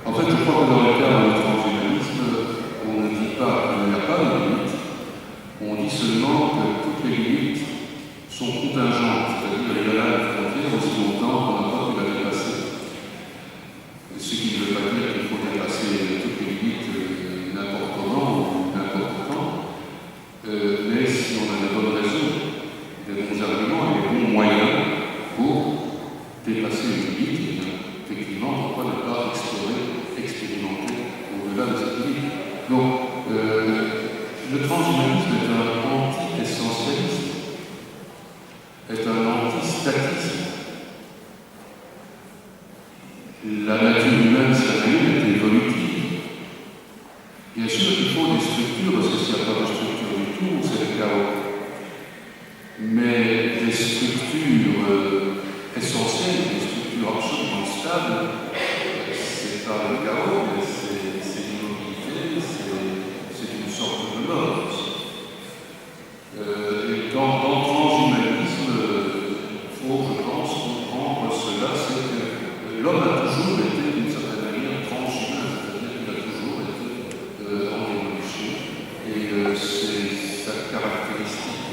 En fait, je crois que dans le cas du transhumanisme, on ne dit pas qu'il n'y a pas de limite, on dit seulement que toutes les limites sont contingentes, c'est-à-dire il y a la frontière aussi longtemps qu'on n'a pas pu la dépasser. Ce qui ne veut pas dire qu'il faut dépasser toutes les limites n'importe comment ou n'importe quand, mais si on a des bonnes raisons, des bons arguments et des bons moyens pour dépasser une limite, effectivement, pourquoi ne pas expérimenter au-delà de cette limite. Donc, le transhumanisme est un anti-essentialisme, est un anti-statisme. La nature humaine, c'est est évolutive. Bien sûr qu'il faut des structures, parce que s'il n'y a pas de structure du tout, c'est le chaos. Mais des structures essentielles, des structures absolument stables, c'est pas le chaos, mais c'est l'immobilité, c'est une sorte de mort aussi. Et dans le transhumanisme, il faut, je pense, comprendre cela, c'est que l'homme a toujours été d'une certaine manière transhumain, c'est-à-dire qu'il a toujours été en évolution, et c'est sa caractéristique,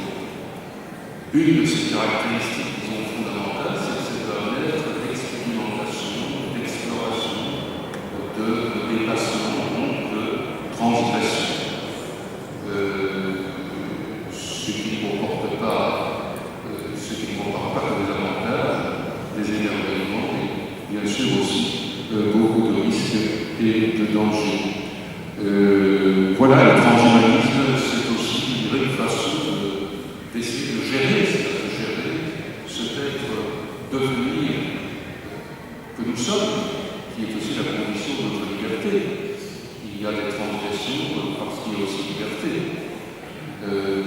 une de ses caractéristiques qui sont fondamentales, c'est que c'est un être d'expérimentation, d'exploration, de dépassement, donc de transgression. Ce qui ne comporte pas que des avantages, des émerveillements, et bien sûr aussi beaucoup de risques et de dangers. Voilà, le transhumanisme, c'est aussi une façon d'essayer de gérer cet être devenir que nous sommes, qui est aussi la condition de notre liberté. Il y a des transgressions parce qu'il y a aussi liberté.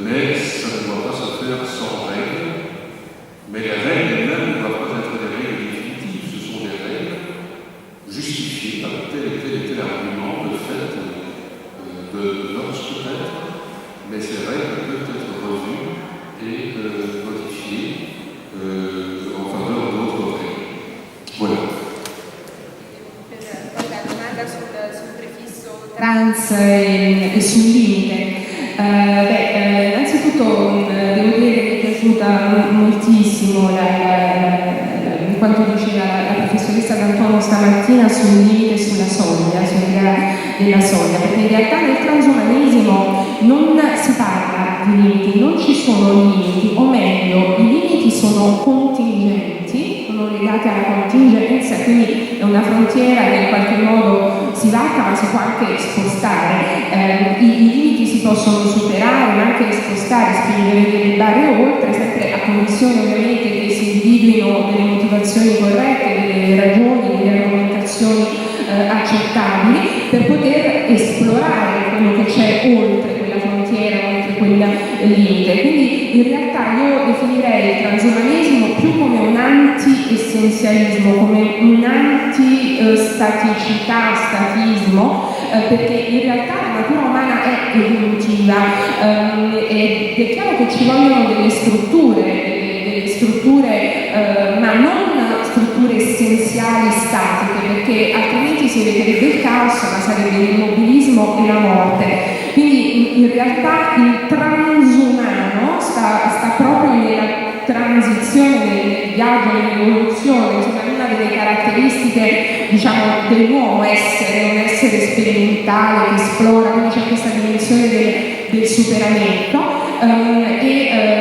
Mais ça ne doit pas se faire sans règles. Mais les règles elles-mêmes ne doivent pas être des règles définitives. Ce sont des règles justifiées par tel et tel argument, le fait de l'os peut-être. Mais ces règles peuvent être revues et modifiées en faveur d'autres règles. Voilà. La domanda sul prefisso trans e sul limite. Innanzitutto devo dire che mi è piaciuta moltissimo quanto diceva la professoressa D'Antuono stamattina sul limite e sulla soglia, sull'idea della soglia, perché in realtà nel transumanesimo non si parla di limiti, non ci sono limiti, o meglio, i limiti sono contingenti, sono legati alla contingenza, quindi è una frontiera che in qualche modo si vacca ma si può anche spostare. I limiti si possono superare ma anche spostare, spingere delle barre oltre, sempre a condizione ovviamente che si individuino delle motivazioni corrette, delle ragioni, delle argomentazioni accettabili per poter esplorare quello che c'è oltre quella frontiera, oltre quel limite. Quindi in realtà io definirei il transumanesimo più come un anti-essenzialismo, come un anti-staticità, statismo, perché in realtà la natura umana è evolutiva ed è chiaro che ci vogliono delle strutture, ma non strutture essenziali statiche, perché altrimenti si vedrebbe il caos, ma sarebbe l'immobilismo e la morte. Quindi in realtà il transumano sta proprio nella transizione, nel viaggio, nell'evoluzione, insomma una delle caratteristiche dell'uomo essere un essere sperimentale che esplora, quindi c'è questa dimensione del superamento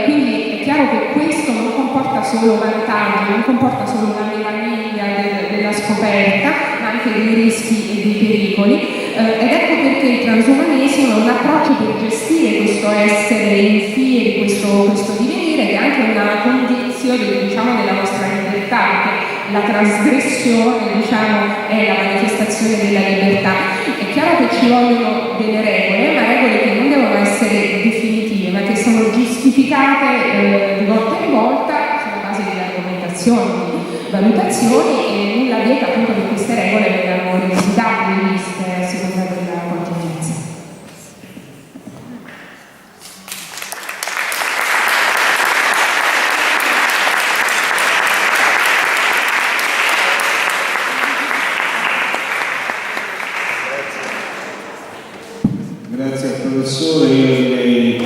quindi è chiaro che questo non comporta solo vantaggi, non comporta solo una meraviglia della scoperta, ma anche dei rischi e dei pericoli ed ecco perché il transumanesimo è un approccio per gestire questo essere in fieri, questo divenire, che è anche una condizione della nostra libertà, perché la trasgressione è la manifestazione della libertà. È chiaro che ci vogliono delle regole, ma regole che non devono essere definitive, ma che sono giustificate di volta in volta sulla base di argomentazioni, di valutazioni, e nulla vieta appunto che queste regole vengano rivisitate, riviste a seconda della contingenza. Grazie al professore, io direi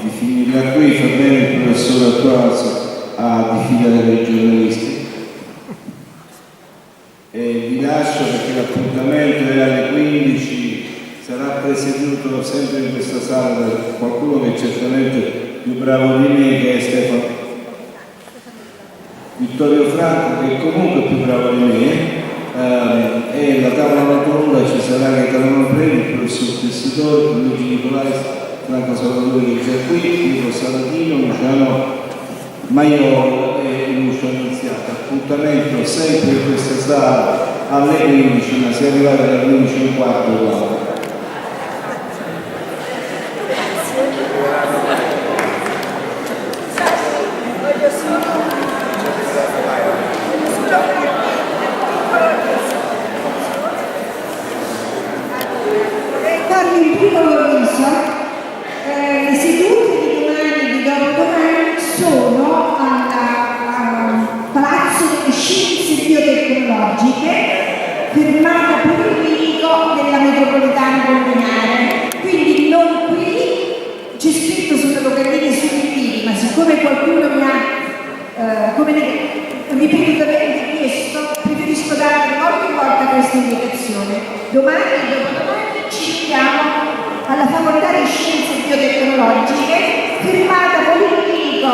di finirla qui, fa bene il professore Attuazzo a diffidare dei giornalisti. E vi lascio perché l'appuntamento è alle 15, sarà presieduto sempre in questa sala da qualcuno che è certamente più bravo di me, che è Stefano Vittorio Franco, che è comunque più bravo di me. E la tavola rotonda ci sarà Gaetano Premi, il professor Tessitore, Luigi Nicolai, Franco Salvatore che è già qui, Pietro Salatino, Luciano Maiolo e Lucio Annunziata. Appuntamento sempre in questa sala alle 15, ma si è arrivati alle 15:15. metropolitana collinare. Quindi non qui, c'è scritto sulle locandine e sui libri, ma siccome qualcuno mi ha ripetutamente chiesto, preferisco dare ogni volta questa indicazione. Domani e dopodomani ci vediamo alla Facoltà di Scienze Biotecnologiche, firmata Politecnico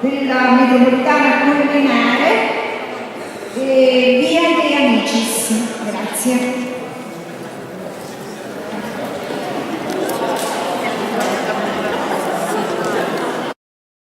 della metropolitana collinare, via dei Amicis. Grazie.